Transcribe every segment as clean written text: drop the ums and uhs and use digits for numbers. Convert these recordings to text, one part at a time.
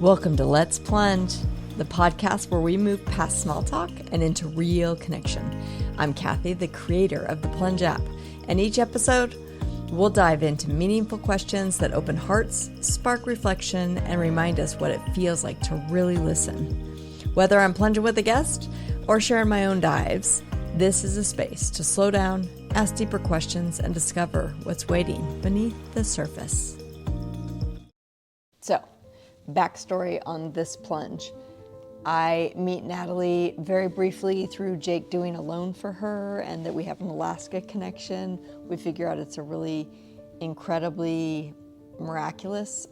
Welcome to Let's Plunge, the podcast where we move past small talk and into real connection. I'm Kathy, the creator of the Plunge app, and each episode, we'll dive into meaningful questions that open hearts, spark reflection, and remind us what it feels like to really listen. Whether I'm plunging with a guest or sharing my own dives, this is a space to slow down, ask deeper questions, and discover what's waiting beneath the surface. So, backstory on this plunge. I meet Nathalie very briefly through Jake doing a loan for her, and that we have an Alaska connection. We figure out it's a really incredibly miraculous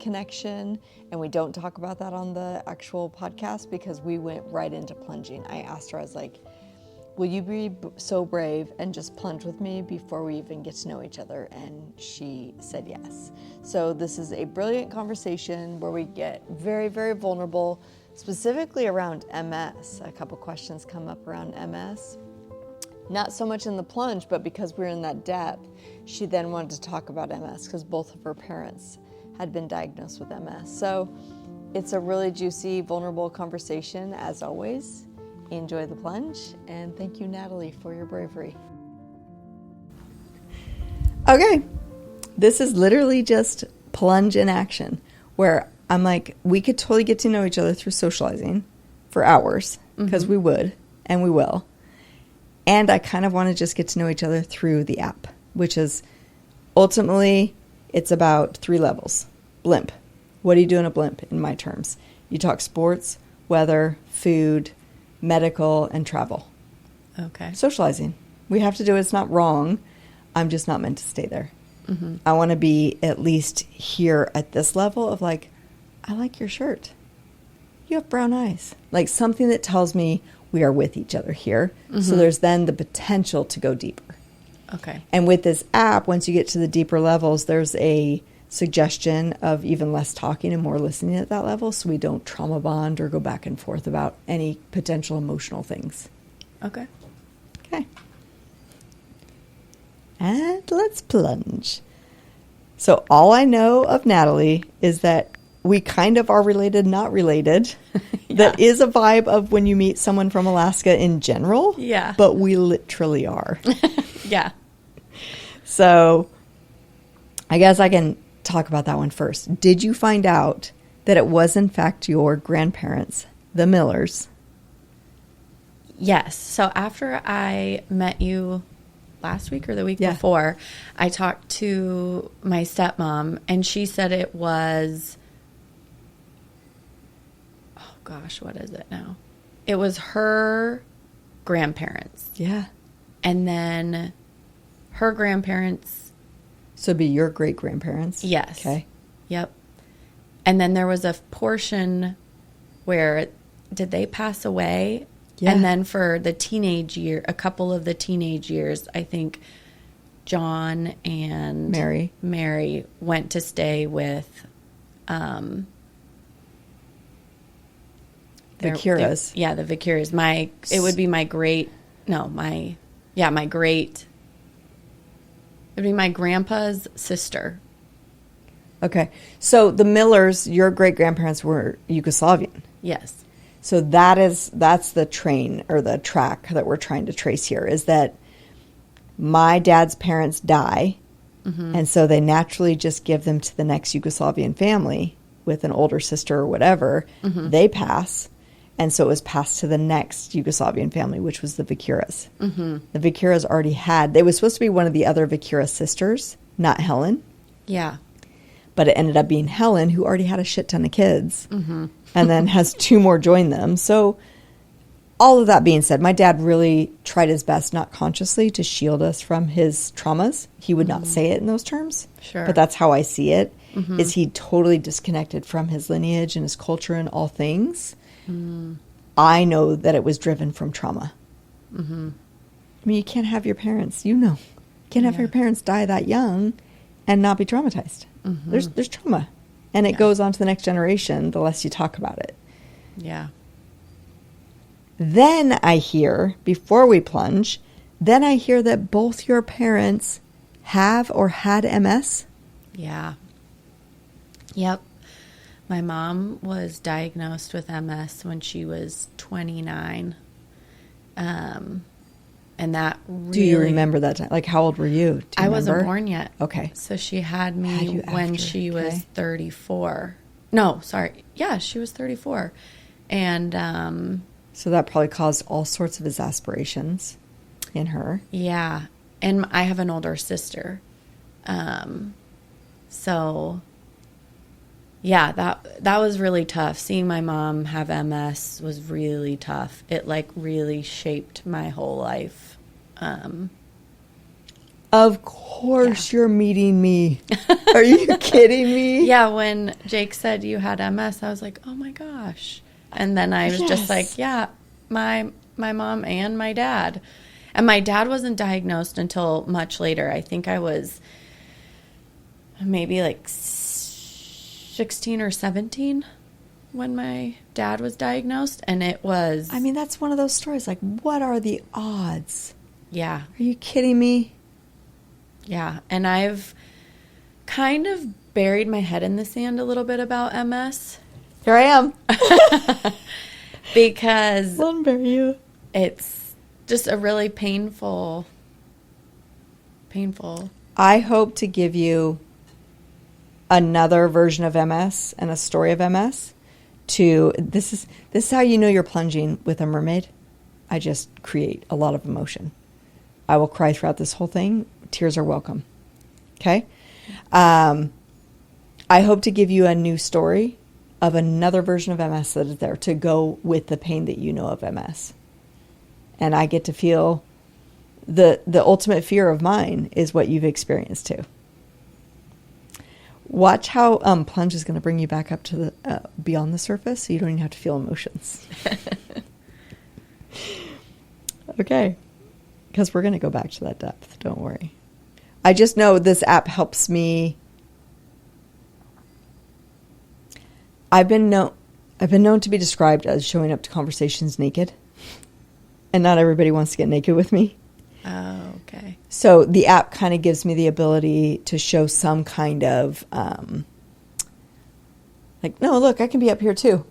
connection, and we don't talk about that on the actual podcast because we went right into plunging. I asked her, I was like, will you be so brave and just plunge with me before we even get to know each other? And she said yes. So this is a brilliant conversation where we get very, very vulnerable, specifically around MS. A couple questions come up around MS. Not so much in the plunge, but because we're in that depth, she then wanted to talk about MS because both of her parents had been diagnosed with MS. So it's a really juicy, vulnerable conversation, as always. Enjoy the plunge, and thank you, Nathalie, for your bravery. Okay, this is literally just plunge in action, where I'm like, we could totally get to know each other through socializing for hours, because we would, and we will. And I kind of want to just get to know each other through the app, which is ultimately, it's about 3 levels. Blimp. What do you do in a blimp, in my terms? You talk sports, weather, food, medical, and travel. Okay. Socializing. We have to do it. It's not wrong. I'm just not meant to stay there. I want to be at least here at this level of like, I like your shirt. You have brown eyes. Like something that tells me we are with each other here. So there's then the potential to go deeper. Okay. And with this app, once you get to the deeper levels, there's a suggestion of even less talking and more listening at that level, so we don't trauma bond or go back and forth about any potential emotional things. Okay. Okay. And let's plunge. So all I know of Nathalie is that we kind of are related, not related. That is a vibe of when you meet someone from Alaska in general. Yeah. But we literally are. Yeah. So I guess I can talk about that one first. Did you find out that it was in fact your grandparents, the Millers? Yes. So after I met you last week or the week before, I talked to my stepmom, and she said it was, oh gosh, what is it now? It was her grandparents. Yeah. And then her grandparents. So it'd be your great-grandparents? Yes. Okay. Yep. And then there was a portion where, did they pass away? Yeah. And then for the teenage year, a couple of the teenage years, I think John and Mary went to stay with Vicuras. the Vicuras. It would be my great, it would be my grandpa's sister. Okay. So the Millers, your great-grandparents were Yugoslavian. Yes. So that's the train or the track that we're trying to trace here, is that my dad's parents die, and so they naturally just give them to the next Yugoslavian family with an older sister or whatever. They pass, and so it was passed to the next Yugoslavian family, which was the Vicuras. The Vicuras already had, they was supposed to be one of the other Vicura sisters, not Helen. Yeah. But it ended up being Helen, who already had a shit ton of kids, and then has 2 more join them. So all of that being said, my dad really tried his best, not consciously, to shield us from his traumas. He would not say it in those terms. Sure. But that's how I see it, is he totally disconnected from his lineage and his culture and all things. I know that it was driven from trauma. I mean, you can't have your parents, you can't have your parents die that young and not be traumatized. There's trauma. And it goes on to the next generation the less you talk about it. Yeah. Then I hear, before we plunge, that both your parents have or had MS. Yeah. Yep. My mom was diagnosed with MS when she was 29. And that really... Do you remember that time? Like, how old were you? Do you I wasn't born yet. Okay. So she had me when she was okay. 34. No, sorry. Yeah, she was 34. And... so that probably caused all sorts of exasperations in her. Yeah. And I have an older sister. So... yeah, that was really tough. Seeing my mom have MS was really tough. It like really shaped my whole life. Of course you're meeting me. Are you kidding me? Yeah, when Jake said you had MS, I was like, oh my gosh. And then I was just like, yeah, my mom and my dad. And my dad wasn't diagnosed until much later. I think I was maybe like 16 or 17 when my dad was diagnosed, and it was... I mean, that's one of those stories. Like, what are the odds? Yeah. Are you kidding me? Yeah, and I've kind of buried my head in the sand a little bit about MS. Here I am. Because... I'll bury you. It's just a really painful... I hope to give you another version of MS and a story of MS. This is how you know you're plunging with a mermaid. I just create a lot of emotion. I will cry throughout this whole thing. Tears are welcome. Okay? I hope to give you a new story of another version of MS that is there to go with the pain that you know of MS. And I get to feel the ultimate fear of mine is what you've experienced too. Watch how Plunge is going to bring you back up to the beyond the surface, so you don't even have to feel emotions. Okay, because we're going to go back to that depth. Don't worry. I just know this app helps me. I've been known to be described as showing up to conversations naked, and not everybody wants to get naked with me. Oh, okay. So the app kind of gives me the ability to show some kind of, like, no, look, I can be up here too.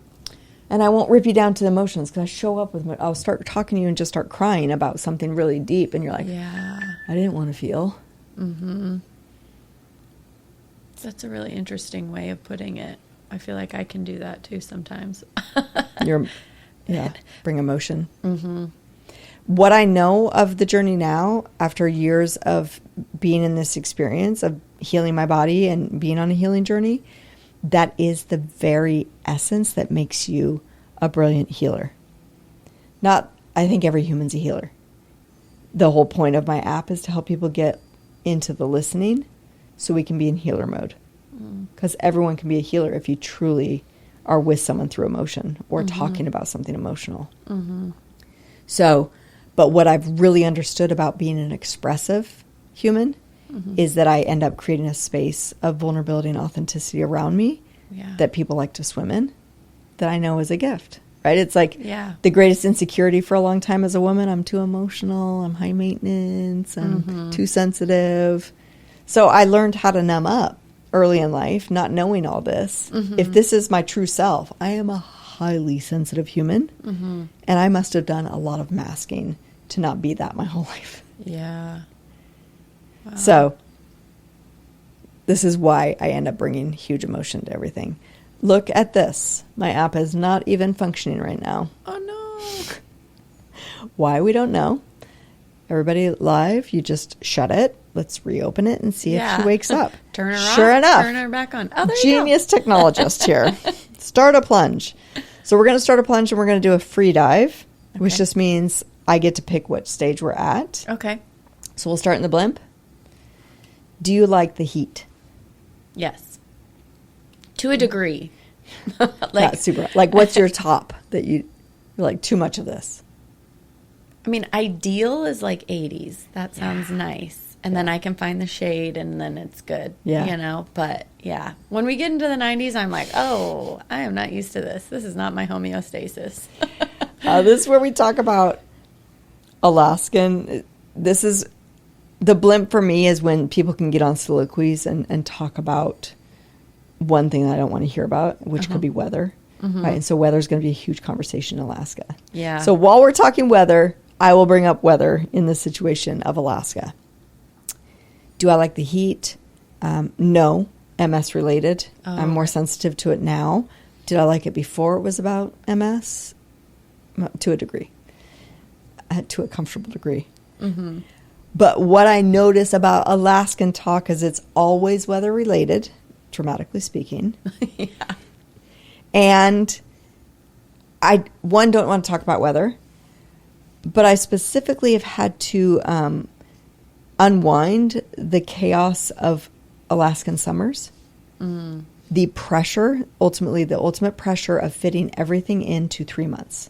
And I won't rip you down to the emotions because I show up with, I'll start talking to you and just start crying about something really deep. And you're like, yeah, I didn't want to feel. Mm-hmm. That's a really interesting way of putting it. I feel like I can do that too sometimes. Bring emotion. Mm-hmm. What I know of the journey now, after years of being in this experience of healing my body and being on a healing journey, that is the very essence that makes you a brilliant healer. I think every human's a healer. The whole point of my app is to help people get into the listening so we can be in healer mode. Because everyone can be a healer if you truly are with someone through emotion or talking about something emotional. Mm-hmm. So... but what I've really understood about being an expressive human is that I end up creating a space of vulnerability and authenticity around me that people like to swim in, that I know is a gift, right? It's like the greatest insecurity for a long time as a woman. I'm too emotional. I'm high maintenance. I'm too sensitive. So I learned how to numb up early in life, not knowing all this. If this is my true self, I am a highly sensitive human, and I must have done a lot of masking to not be that my whole life. Yeah. Wow. So this is why I end up bringing huge emotion to everything. Look at this. My app is not even functioning right now. Oh, no. Why, we don't know. Everybody live, you just shut it. Let's reopen it and see if she wakes up. Turn her Sure off, enough. turn her back on. Oh, there Genius you go. technologist here. Start a plunge. So we're going to start a plunge and we're going to do a free dive, which just means I get to pick what stage we're at. Okay. So we'll start in the blimp. Do you like the heat? Yes. To a degree. Not super. Like, what's your top that you're like, too much of this? I mean, ideal is like 80s. That sounds nice. And then I can find the shade and then it's good. Yeah. You know, but yeah. When we get into the 90s, I'm like, oh, I am not used to this. This is not my homeostasis. This is where we talk about Alaskan. This is the blimp for me is when people can get on soliloquies and talk about one thing that I don't want to hear about, which could be weather. Right. And so weather is going to be a huge conversation in Alaska. Yeah. So while we're talking weather, I will bring up weather in this situation of Alaska. Do I like the heat? No, MS related. I'm more sensitive to it now. Did I like it before it was about MS? To a degree. To a comfortable degree. Mm-hmm. But what I notice about Alaskan talk is it's always weather related, dramatically speaking. Yeah. And I, don't want to talk about weather, but I specifically have had to unwind the chaos of Alaskan summers. Mm. The pressure, the ultimate pressure of fitting everything into 3 months.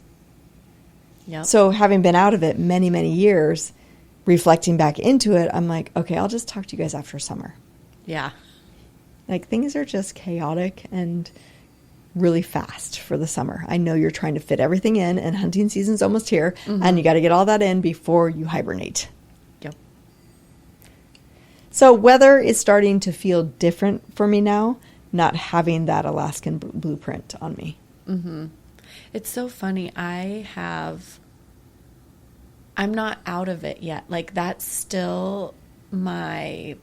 Yep. So having been out of it many, many years, reflecting back into it, I'm like, okay, I'll just talk to you guys after summer. Yeah. Like things are just chaotic and really fast for the summer. I know you're trying to fit everything in and hunting season's almost here and you got to get all that in before you hibernate. Yep. So weather is starting to feel different for me now, not having that Alaskan blueprint on me. Mm-hmm. It's so funny. I'm not out of it yet. Like that's still my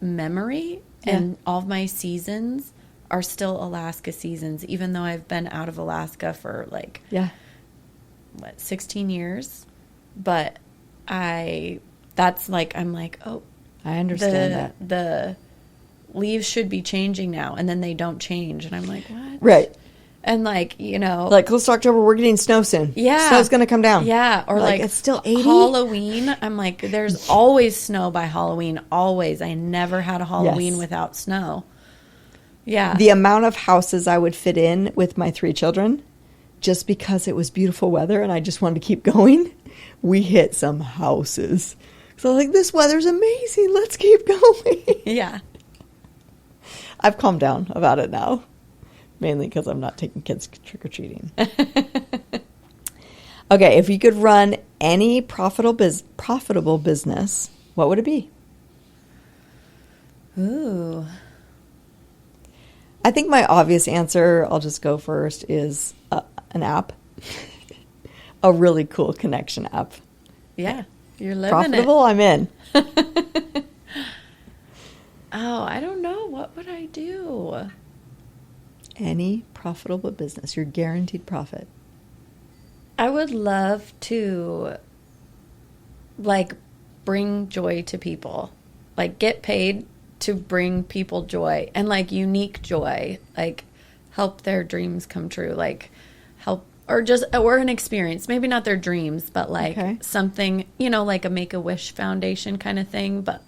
memory and all of my seasons are still Alaska seasons, even though I've been out of Alaska for 16 years. But I'm like, oh, I understand that. The leaves should be changing now, and then they don't change. And I'm like, what? Right. And like close to October, we're getting snow soon. Yeah. Snow's going to come down. Yeah. Or like it's still 80. Halloween. I'm like, there's always snow by Halloween. Always. I never had a Halloween without snow. Yeah. The amount of houses I would fit in with my 3 children, just because it was beautiful weather and I just wanted to keep going, we hit some houses. So like, this weather's amazing. Let's keep going. Yeah. I've calmed down about it now. Mainly because I'm not taking kids trick-or-treating. Okay, if you could run any profitable business, what would it be? Ooh. I think my obvious answer, I'll just go first, is an app. A really cool connection app. Yeah, you're living profitable, I'm in. Oh, I don't know. What would I do? Any profitable business, you're guaranteed profit. I would love to bring joy to people, get paid to bring people joy and unique joy, help their dreams come true, help or an experience, maybe not their dreams, but something, like a Make-A-Wish Foundation kind of thing, but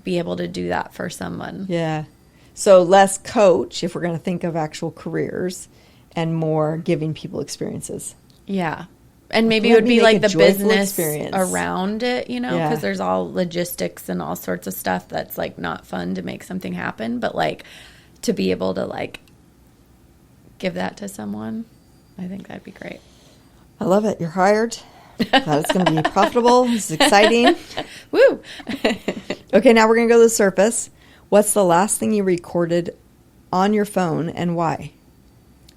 be able to do that for someone. Yeah. So less coach, if we're going to think of actual careers, and more giving people experiences. Yeah. And maybe it would be the business experience around it, because there's all logistics and all sorts of stuff that's not fun to make something happen. But to be able to give that to someone, I think that'd be great. I love it. You're hired. It's going to be profitable. This is exciting. Woo. Okay, now we're going to go to the surface. What's the last thing you recorded on your phone and why?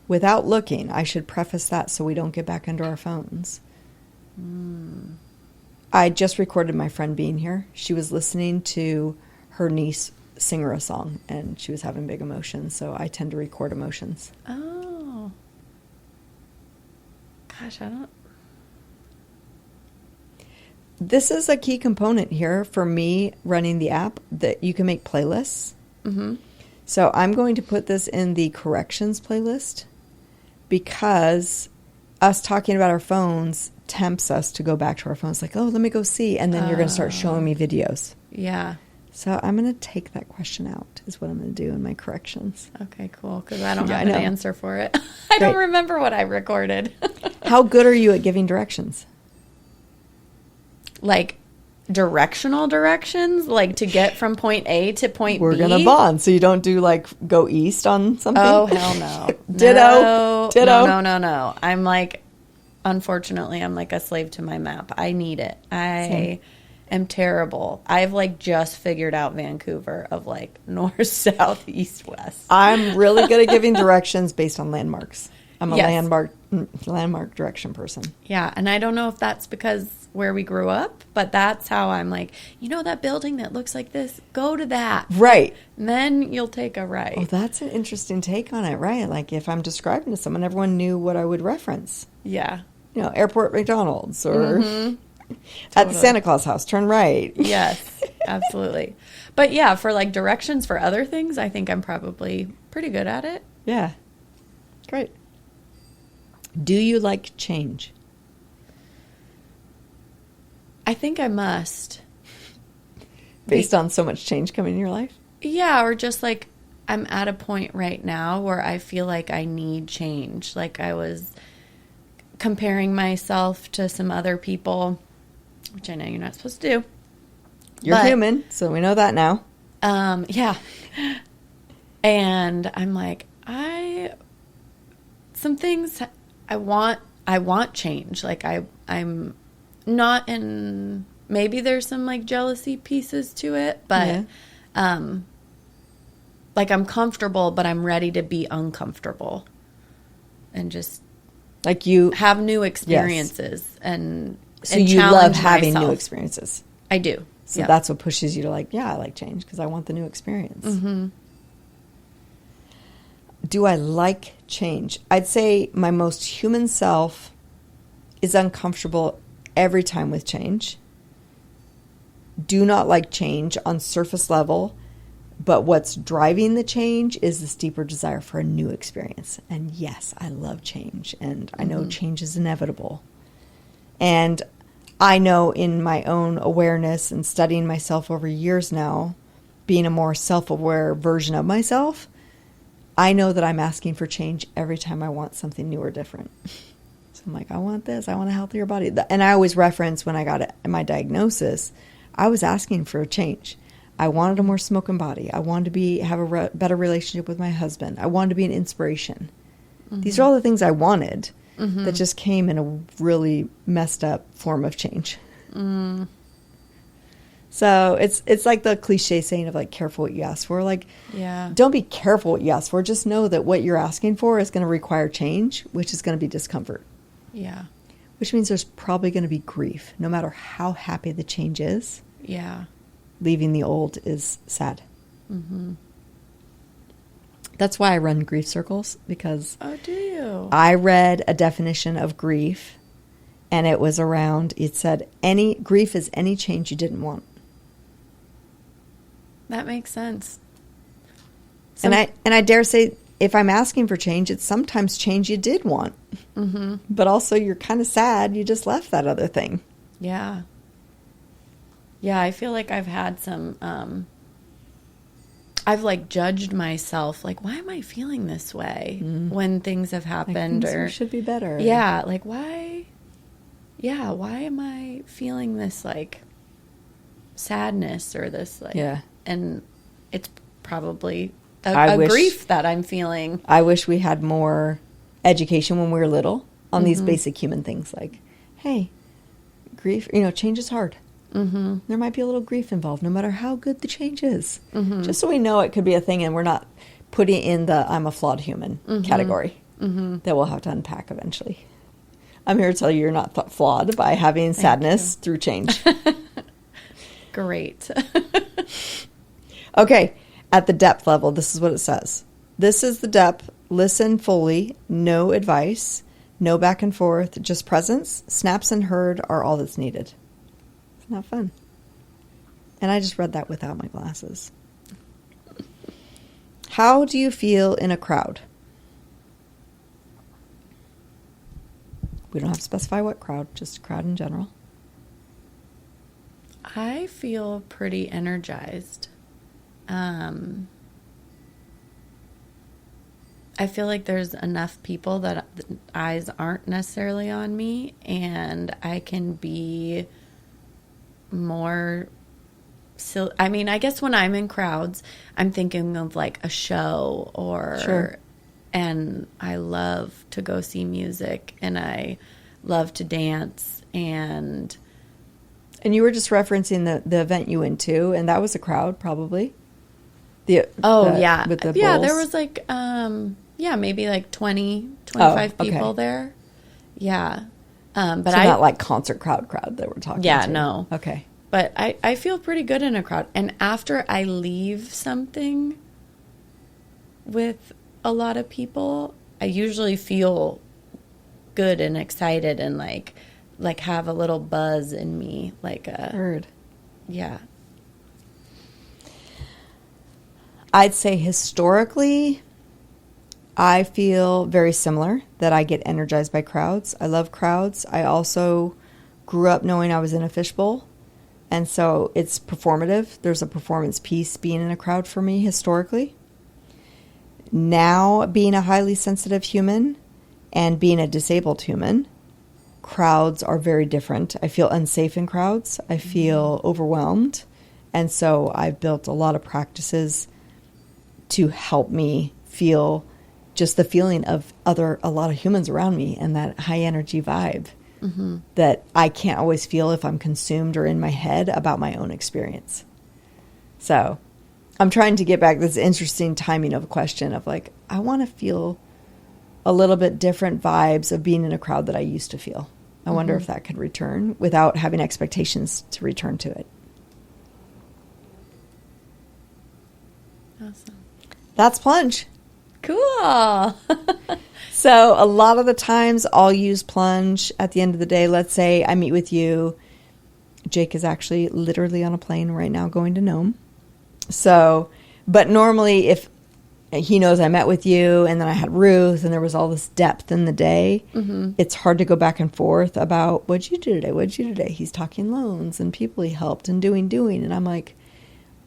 Without looking, I should preface that so we don't get back under our phones. I just recorded my friend being here. She was listening to her niece sing her a song, and she was having big emotions, so I tend to record emotions. Oh. Gosh, I don't... This is a key component here for me running the app, that you can make playlists. Mm-hmm. So I'm going to put this in the corrections playlist because us talking about our phones tempts us to go back to our phones oh, let me go see. And then you're going to start showing me videos. Yeah. So I'm going to take that question out is what I'm going to do in my corrections. Okay, cool. Because I don't have an answer for it. I don't remember what I recorded. How good are you at giving directions? Directional directions, to get from point A to point B. We're gonna bond, so you don't do go east on something. Oh hell no! Ditto. No. I'm unfortunately, I'm a slave to my map. I need it. am terrible. I've like just figured out Vancouver of like north, south, east, west. I'm really good at giving directions based on landmarks. I'm a Yes. landmark direction person. Yeah, and I don't know if that's because where we grew up, but that's how I'm like, you know that building that looks like this? Go to that. Right. And then you'll take a right. Oh, that's an interesting take on it, right? Like if I'm describing to someone, everyone knew what I would reference. Yeah. You know, airport McDonald's or Mm-hmm. at the Santa Claus house, turn right. Yes, absolutely. But yeah, for like directions for other things, I think I'm probably pretty good at it. Yeah. Great. Do you like change? I think I must. Based on so much change coming in your life? Yeah, or just like I'm at a point right now where I feel like I need change. Like I was comparing myself to some other people, which I know you're not supposed to do. You're human, so we know that now. Yeah. And I'm like, some things I want change. Like I'm not in, maybe there's some like jealousy pieces to it, but like I'm comfortable, but I'm ready to be uncomfortable and just like you have new experiences and so you love having new experiences. I do. So that's what pushes you to like, yeah, I like change because I want the new experience. Mm-hmm. Do I like change? I'd say my most human self is uncomfortable every time with change. Do not like change on surface level, but what's driving the change is this deeper desire for a new experience. And yes, I love change, and I know change is inevitable. And I know in my own awareness and studying myself over years now, being a more self-aware version of myself, I know that I'm asking for change every time I want something new or different. So I'm like, I want this. I want a healthier body. And I always reference when I got my diagnosis, I was asking for a change. I wanted a more smoking body. I wanted to have a better relationship with my husband. I wanted to be an inspiration. Mm-hmm. These are all the things I wanted. Mm-hmm. That just came in a really messed up form of change. Mm. So it's like the cliche saying of like, careful what you ask for. Like, don't be careful what you ask for. Just know that what you're asking for is going to require change, which is going to be discomfort. Yeah. Which means there's probably going to be grief, no matter how happy the change is. Yeah. Leaving the old is sad. Mm-hmm. That's why I run grief circles, because do you? I read a definition of grief, and it was around, it said, grief is any change you didn't want. That makes sense. And I dare say, if I'm asking for change, it's sometimes change you did want. Mm-hmm. But also you're kind of sad you just left that other thing. Yeah. Yeah, I feel like I've had some... I've like judged myself, like, why am I feeling this way when things have happened? Like, things should be better. Yeah, like why am I feeling this like sadness or this like, and it's probably a grief that I'm feeling. I wish we had more education when we were little on these basic human things, like, hey, grief, change is hard. Mm-hmm. There might be a little grief involved, no matter how good the change is. Mm-hmm. Just so we know it could be a thing, and we're not putting it in the I'm a flawed human category that we'll have to unpack eventually. I'm here to tell you you're not flawed by having sadness through change. Great. Okay, at the depth level, this is what it says. This is the depth. Listen fully. No advice. No back and forth. Just presence. Snaps and heard are all that's needed. Not fun. And I just read that without my glasses. How do you feel in a crowd? We don't have to specify what crowd, just a crowd in general. I feel pretty energized. I feel like there's enough people that the eyes aren't necessarily on me, and I can be more I mean, I guess when I'm in crowds, I'm thinking of like a show or and I love to go see music, and I love to dance, and And you were just referencing the event you went to, and that was a crowd, probably. Yeah. With the bowls. There was like, maybe like 25 people there. Yeah. But so not like concert crowd that we're talking Yeah, to. no. Okay. But I feel pretty good in a crowd. And after I leave something with a lot of people, I usually feel good and excited and like have a little buzz in me. Heard. Yeah. I'd say historically, I feel very similar, that I get energized by crowds. I love crowds. I also grew up knowing I was in a fishbowl, and so it's performative. There's a performance piece being in a crowd for me historically. Now, being a highly sensitive human and being a disabled human, crowds are very different. I feel unsafe in crowds. I feel overwhelmed. And so I've built a lot of practices to help me feel just the feeling of a lot of humans around me and that high energy vibe that I can't always feel if I'm consumed or in my head about my own experience. So I'm trying to get back this interesting timing of a question of like, I want to feel a little bit different vibes of being in a crowd that I used to feel. I wonder if that could return without having expectations to return to it. Awesome. That's Plunge. Cool. So a lot of the times I'll use Plunge at the end of the day. Let's say I meet with you. Jake is actually literally on a plane right now going to Nome. So, but normally if he knows I met with you and then I had Ruth and there was all this depth in the day, it's hard to go back and forth about what'd you do today? He's talking loans and people he helped and doing. And I'm like,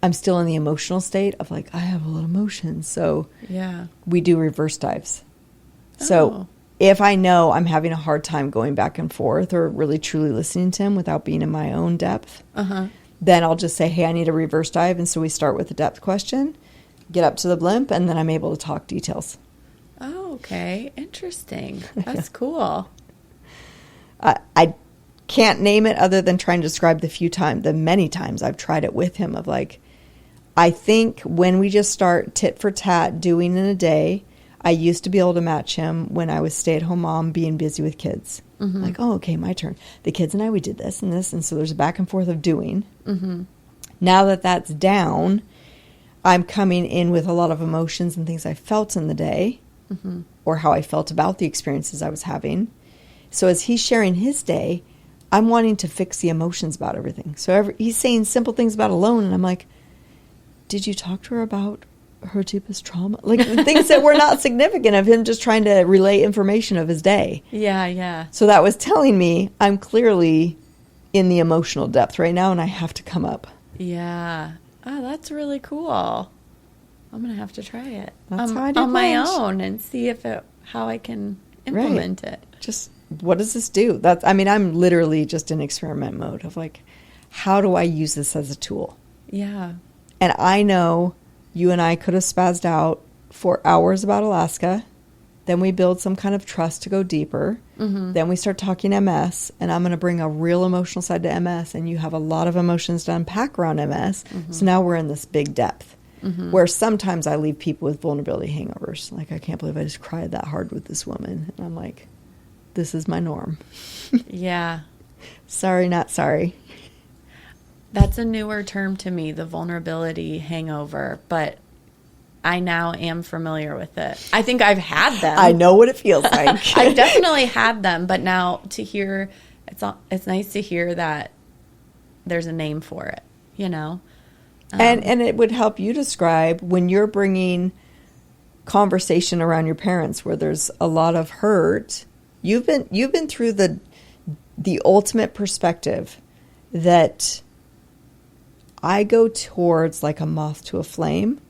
I'm still in the emotional state of like, I have a lot of emotions. So yeah, we do reverse dives. So if I know I'm having a hard time going back and forth or really truly listening to him without being in my own depth, then I'll just say, hey, I need a reverse dive. And so we start with a depth question, get up to the blimp, and then I'm able to talk details. Oh, okay. Interesting. That's cool. I can't name it other than trying to describe the many times I've tried it with him of like, I think when we just start tit for tat doing in a day, I used to be able to match him when I was stay-at-home mom being busy with kids. Like, oh, okay, my turn. The kids and I, we did this and this. And so there's a back and forth of doing. Now that that's down, I'm coming in with a lot of emotions and things I felt in the day or how I felt about the experiences I was having. So as he's sharing his day, I'm wanting to fix the emotions about everything. So he's saying simple things about a loan, and I'm like, did you talk to her about her deepest trauma? Like things that were not significant of him just trying to relay information of his day. Yeah. So that was telling me I'm clearly in the emotional depth right now and I have to come up. Yeah. Oh, that's really cool. I'm going to have to try it. That's how I do on my Plunge. own and see how I can implement it. Just what does this do? I'm literally just in experiment mode of like, how do I use this as a tool? Yeah. And I know you and I could have spazzed out for hours about Alaska. Then we build some kind of trust to go deeper. Then we start talking MS, and I'm going to bring a real emotional side to MS, and you have a lot of emotions to unpack around MS. So now we're in this big depth where sometimes I leave people with vulnerability hangovers. Like, I can't believe I just cried that hard with this woman. And I'm like, this is my norm. Yeah. Sorry, not sorry. That's a newer term to me, the vulnerability hangover, but I now am familiar with it. I think I've had them. I know what it feels like. I've definitely had them, but now to hear, it's nice to hear that there's a name for it, you know? And it would help you describe when you're bringing conversation around your parents where there's a lot of hurt. You've been through the ultimate perspective that I go towards like a moth to a flame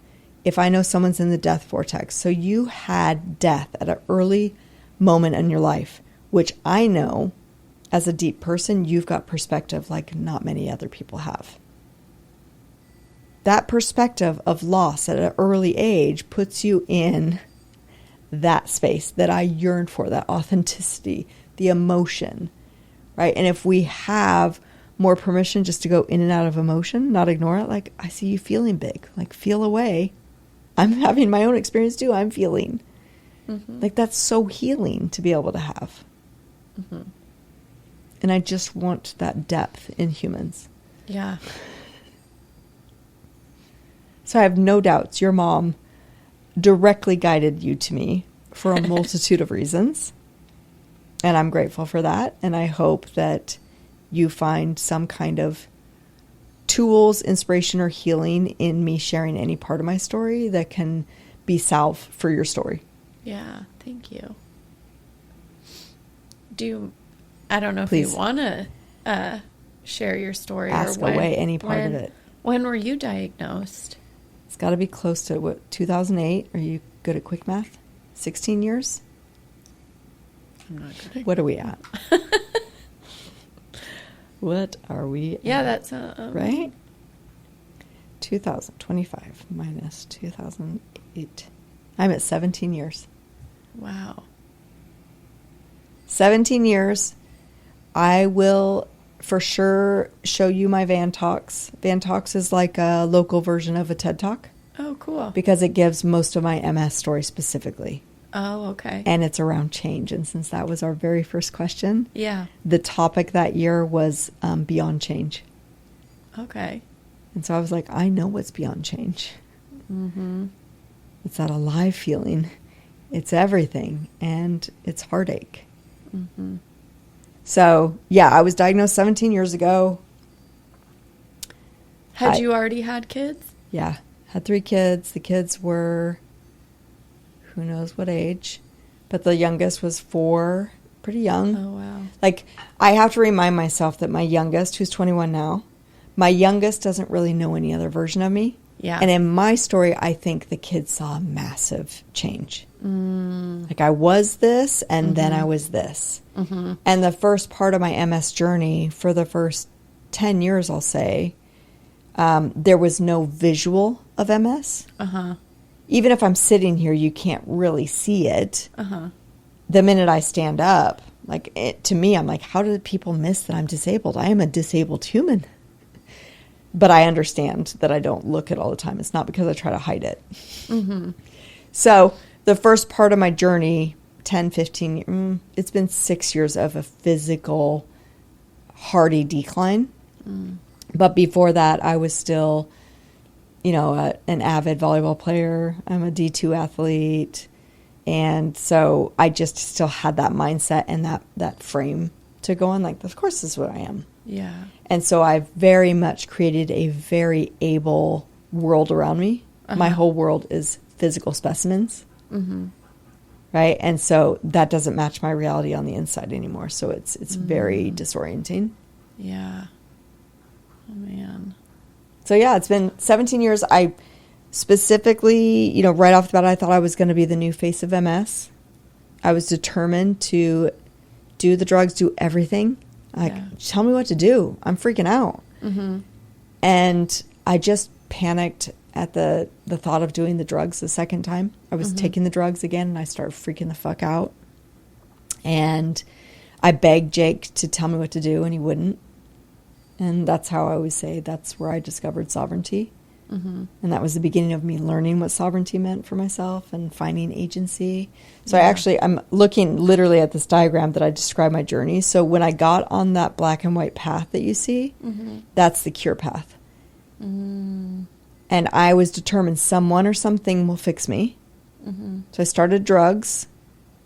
if I know someone's in the death vortex. So you had death at an early moment in your life, which I know as a deep person, you've got perspective like not many other people have. That perspective of loss at an early age puts you in that space that I yearn for, that authenticity, the emotion, right? And if we have more permission just to go in and out of emotion, not ignore it. Like, I see you feeling big. Like, feel away. I'm having my own experience too. I'm feeling. Like, that's so healing to be able to have. And I just want that depth in humans. Yeah. So I have no doubts your mom directly guided you to me for a multitude of reasons. And I'm grateful for that. And I hope that you find some kind of tools, inspiration, or healing in me sharing any part of my story that can be salve for your story. Yeah, thank you. I don't know Please. if you want to share your story. Ask away any part of it. When were you diagnosed? It's got to be close to, 2008? Are you good at quick math? 16 years? I'm not good. What are we at? What are we Yeah, at? that's... right? 2025 minus 2008. I'm at 17 years. Wow. 17 years. I will for sure show you my Van Talks. Van Talks is like a local version of a TED Talk. Oh, cool. Because it gives most of my MS story specifically. Oh, okay. And it's around change. And since that was our very first question, Yeah. the topic that year was beyond change. Okay. And so I was like, I know what's beyond change. It's that alive feeling. It's everything. And it's heartache. So, yeah, I was diagnosed 17 years ago. Had you already had kids? Yeah. Had 3 kids. The kids were, who knows what age. But the youngest was 4. Pretty young. Oh, wow. Like, I have to remind myself that my youngest, who's 21 now, my youngest doesn't really know any other version of me. Yeah. And in my story, I think the kids saw a massive change. Like, I was this, and then I was this. And the first part of my MS journey, for the first 10 years, I'll say, there was no visual of MS. Even if I'm sitting here, you can't really see it. The minute I stand up, like, to me, I'm like, how did people miss that I'm disabled? I am a disabled human. But I understand that I don't look it all the time. It's not because I try to hide it. So the first part of my journey, 10, 15, it's been 6 years of a physical, hardy decline. But before that, I was still, an avid volleyball player. I'm a D2 athlete. And so I just still had that mindset and that frame to go on. Like, of course, this is what I am. Yeah. And so I've very much created a very able world around me. My whole world is physical specimens. Right? And so that doesn't match my reality on the inside anymore. So it's very disorienting. Yeah. Oh, man. So, yeah, it's been 17 years. I specifically, right off the bat, I thought I was going to be the new face of MS. I was determined to do the drugs, do everything. Like, tell me what to do. I'm freaking out. And I just panicked at the thought of doing the drugs the second time. I was taking the drugs again, and I started freaking the fuck out. And I begged Jake to tell me what to do, and he wouldn't. And that's how I always say that's where I discovered sovereignty. And that was the beginning of me learning what sovereignty meant for myself and finding agency. So I'm looking literally at this diagram that I describe my journey. So when I got on that black and white path that you see, that's the cure path. And I was determined someone or something will fix me. So I started drugs.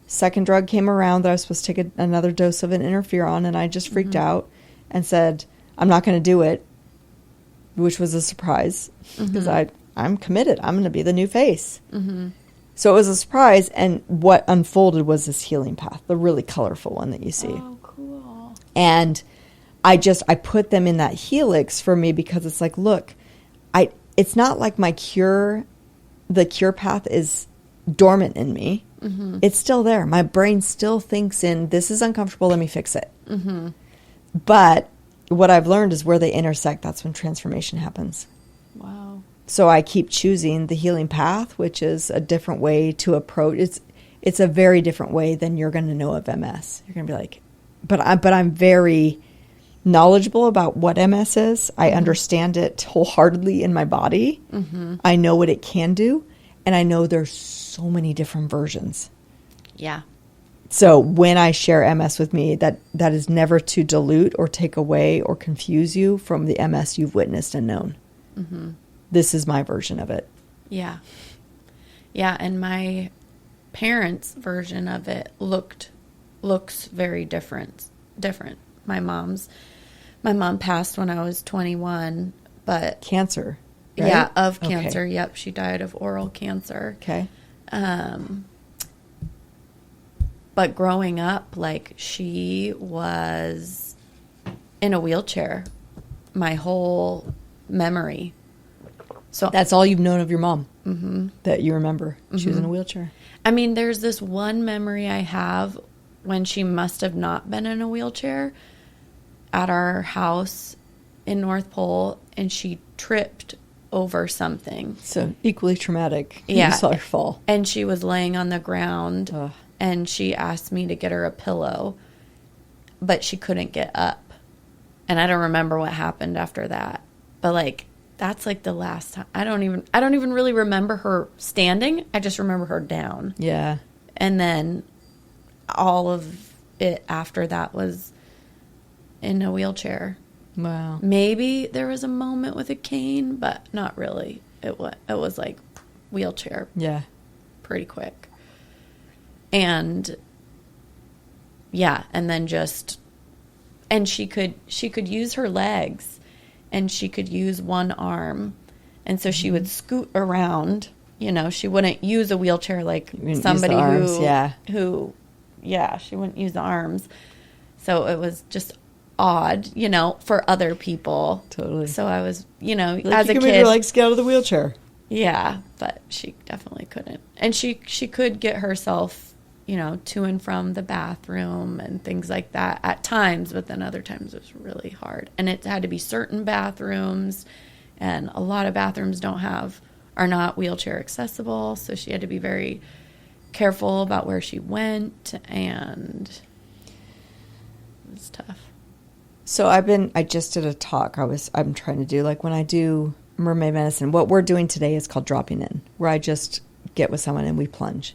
Second drug came around that I was supposed to take another dose of an interferon, and I just freaked out and said, I'm not going to do it. Which was a surprise because I'm committed. I'm going to be the new face. So it was a surprise. And what unfolded was this healing path, the really colorful one that you see. Oh, cool. And I put them in that helix for me because it's like, look, it's not like the cure path is dormant in me. It's still there. My brain still thinks this is uncomfortable. Let me fix it. But what I've learned is where they intersect, that's when transformation happens. Wow. So I keep choosing the healing path, which is a different way to approach. It's a very different way than you're going to know of MS. You're going to be like, but I'm very knowledgeable about what MS is. I understand it wholeheartedly in my body. I know what it can do. And I know there's so many different versions. Yeah. So when I share MS with me, that is never to dilute or take away or confuse you from the MS you've witnessed and known. This is my version of it. Yeah. Yeah, and my parents' version of it looks very different. My mom passed when I was 21, but Cancer. Right? Yeah, of cancer. Okay. Yep, she died of oral cancer. Okay. But growing up, like, she was in a wheelchair my whole memory. So that's all you've known of your mom that you remember. She was in a wheelchair. I mean, there's this one memory I have when she must have not been in a wheelchair at our house in North Pole, and she tripped over something. So equally traumatic. Yeah. You saw her fall. And she was laying on the ground, and she asked me to get her a pillow, but she couldn't get up. And I don't remember what happened after that. But, like, that's like the last time. I don't even really remember her standing. I just remember her down. Yeah. And then all of it after that was in a wheelchair. Wow. Maybe there was a moment with a cane, but not really. It was like wheelchair. Yeah. Pretty quick. And yeah, and then and she could use her legs, and she could use one arm. And so she would scoot around, she wouldn't use a wheelchair like somebody who she wouldn't use the arms. So it was just odd, for other people. Totally. So I was, like as a you kid, move your legs get out of the wheelchair. Yeah, but she definitely couldn't. And she could get herself, to and from the bathroom and things like that at times, but then other times it was really hard. And it had to be certain bathrooms, and a lot of bathrooms are not wheelchair accessible, so she had to be very careful about where she went, and it was tough. So I just did a talk I'm trying to do, like, when I do mermaid medicine, what we're doing today is called dropping in, where I just get with someone and we plunge.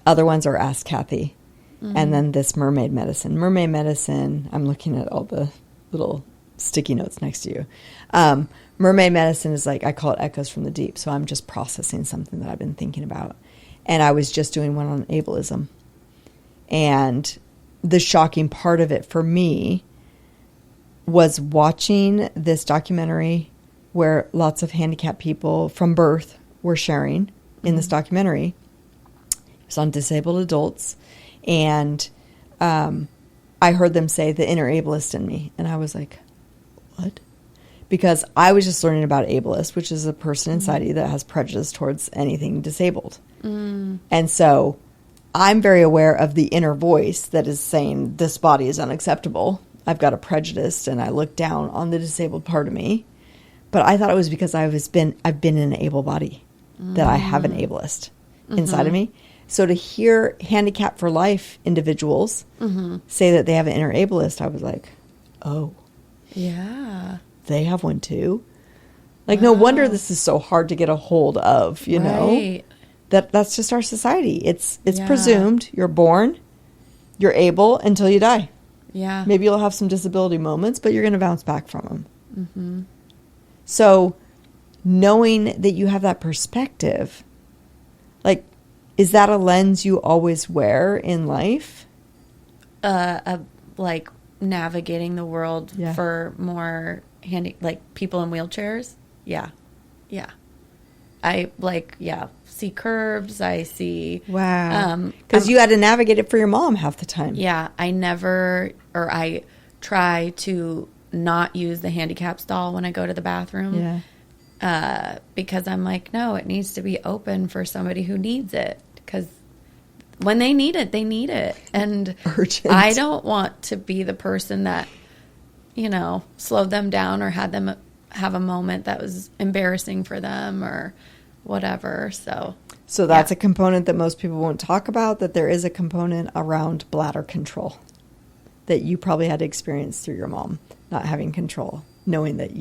Other ones are Ask Kathy. And then this mermaid medicine. Mermaid medicine, I'm looking at all the little sticky notes next to you. Mermaid medicine is like, I call it echoes from the deep. So I'm just processing something that I've been thinking about. And I was just doing one on ableism. And the shocking part of it for me was watching this documentary where lots of handicapped people from birth were sharing in this documentary. It was on disabled adults. And I heard them say the inner ableist in me. And I was like, what? Because I was just learning about ableist, which is a person inside you that has prejudice towards anything disabled. And so I'm very aware of the inner voice that is saying this body is unacceptable. I've got a prejudice, and I look down on the disabled part of me. But I thought it was because I've been in an able body, that I have an ableist inside of me. So to hear Handicap for Life individuals say that they have an inner ableist, I was like, oh. Yeah. They have one too. Like, no wonder this is so hard to get a hold of, you know? That's just our society. It's presumed you're born, you're able until you die. Yeah. Maybe you'll have some disability moments, but you're going to bounce back from them. So knowing that you have that perspective, like, is that a lens you always wear in life? Like navigating the world for more people in wheelchairs. Yeah. I see curves. I see. Wow. Because you had to navigate it for your mom half the time. Yeah. I try to not use the handicap stall when I go to the bathroom. Yeah. Because I'm like, no, it needs to be open for somebody who needs it. Because when they need it, they need it. And urgent. I don't want to be the person that, slowed them down or had them have a moment that was embarrassing for them or whatever. So that's a component that most people won't talk about, that there is a component around bladder control that you probably had to experience through your mom, not having control, knowing that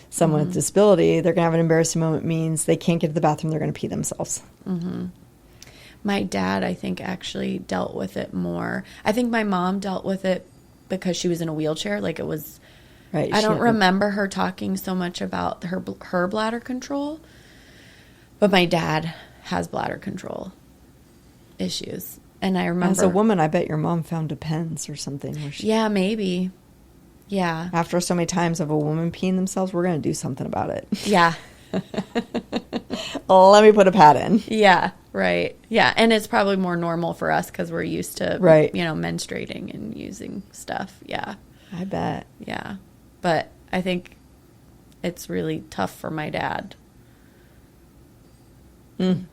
someone with disability, they're going to have an embarrassing moment means they can't get to the bathroom, they're going to pee themselves. Mm-hmm. My dad, I think, actually dealt with it more. I think my mom dealt with it because she was in a wheelchair. Like, it was, right. I don't remember her talking so much about her bladder control, but my dad has bladder control issues. And I remember, as a woman, I bet your mom found Depends or something. Yeah, maybe. Yeah. After so many times of a woman peeing themselves, we're going to do something about it. Yeah. Let me put a pad in. Yeah, right. Yeah, and it's probably more normal for us because we're used to, menstruating and using stuff. Yeah. I bet. Yeah. But I think it's really tough for my dad. Mm.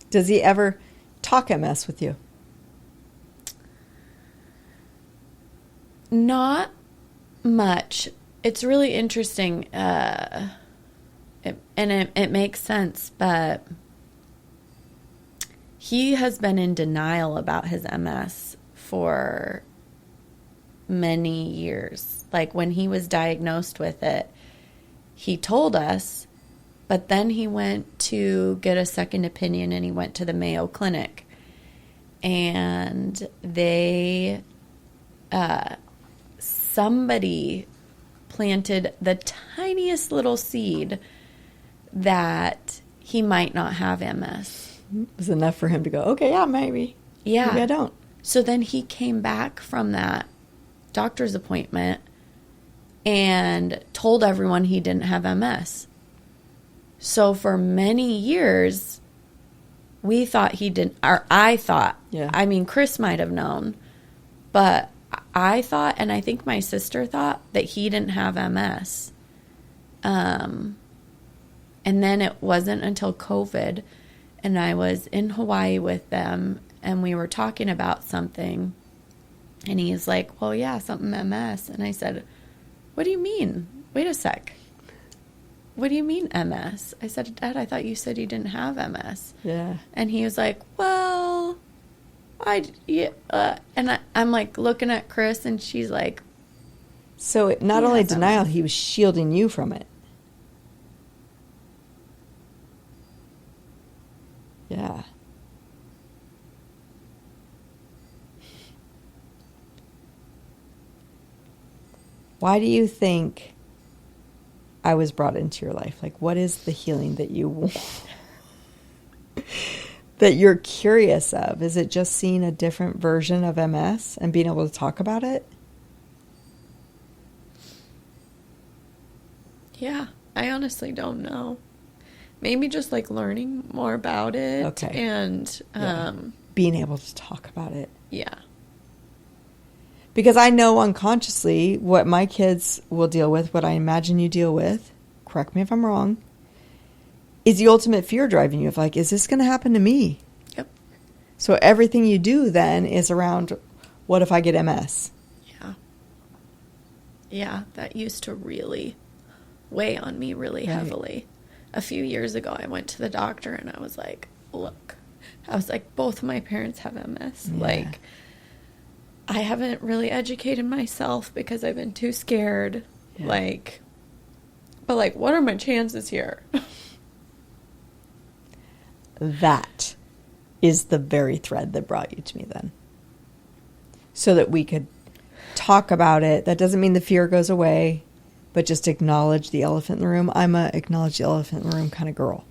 Does he ever talk MS with you? Not much. It's really interesting. It makes sense, but he has been in denial about his MS for many years. Like, when he was diagnosed with it, he told us, but then he went to get a second opinion and he went to the Mayo Clinic, and somebody planted the tiniest little seed that he might not have MS. It was enough for him to go, okay, yeah, maybe. Yeah. Maybe I don't. So then he came back from that doctor's appointment and told everyone he didn't have MS. So for many years, we thought he didn't, or I thought, I mean, Chris might have known, but I thought, and I think my sister thought, that he didn't have MS. And then it wasn't until COVID, and I was in Hawaii with them, and we were talking about something, and he's like, well, yeah, something MS. And I said, what do you mean? Wait a sec. What do you mean MS? I said, Dad, I thought you said you didn't have MS. Yeah. And he was like, well, and I'm like looking at Chris, and she's like, so not only denial, he was shielding you from it. Yeah. Why do you think I was brought into your life? Like, what is the healing that you that you're curious of? Is it just seeing a different version of MS and being able to talk about it? Yeah, I honestly don't know. Maybe just like learning more about it. Okay. And being able to talk about it. Yeah. Because I know unconsciously what my kids will deal with, what I imagine you deal with, correct me if I'm wrong, is the ultimate fear driving you of like, is this going to happen to me? Yep. So everything you do then is around, what if I get MS? Yeah. Yeah, that used to really weigh on me really heavily. A few years ago, I went to the doctor and I was like, look, both of my parents have MS. Yeah. Like, I haven't really educated myself because I've been too scared. Yeah. But what are my chances here? That is the very thread that brought you to me then. So that we could talk about it. That doesn't mean the fear goes away, but just acknowledge the elephant in the room. I'm a acknowledge the elephant in the room kind of girl.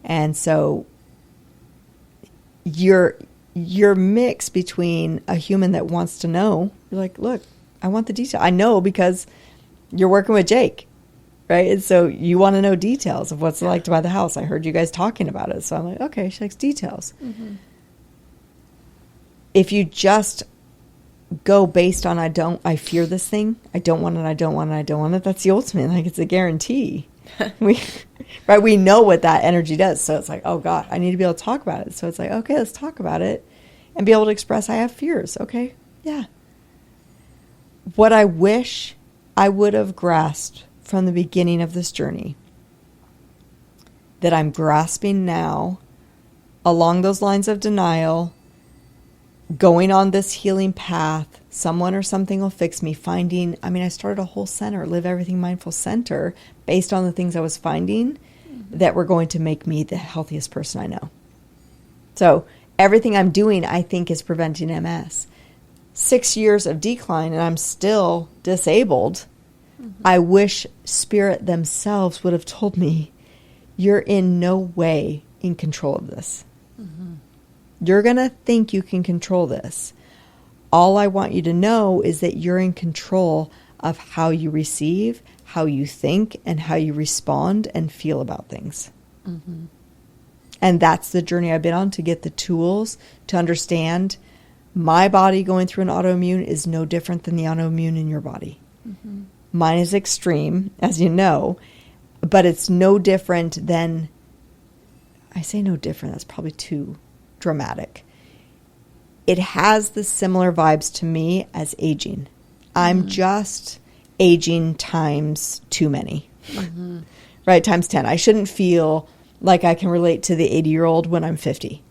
And so your mix between a human that wants to know, you're like, look, I want the detail. I know because you're working with Jake, right? And so you want to know details of what's like to buy the house. I heard you guys talking about it. So I'm like, okay, she likes details. Mm-hmm. If you just go based on I fear this thing, I don't want it, that's the ultimate. Like, it's a guarantee. We know what that energy does. So it's like, oh God, I need to be able to talk about it. So it's like, okay, let's talk about it and be able to express I have fears. Okay, yeah. What I wish I would have grasped from the beginning of this journey that I'm grasping now along those lines of denial, going on this healing path, someone or something will fix me. I started a whole center, Live Everything Mindful Center, based on the things I was finding that were going to make me the healthiest person I know. So everything I'm doing, I think, is preventing MS. 6 years of decline, and I'm still disabled. I wish Spirit themselves would have told me, you're in no way in control of this. You're going to think you can control this. All I want you to know is that you're in control of how you receive, how you think, and how you respond and feel about things. And that's the journey I've been on, to get the tools to understand my body going through an autoimmune is no different than the autoimmune in your body. Mine is extreme, as you know, but it's no different than, I say no different, that's probably too dramatic. It has the similar vibes to me as aging. I'm just aging times too many, right? Times 10. I shouldn't feel like I can relate to the 80-year-old when I'm 50.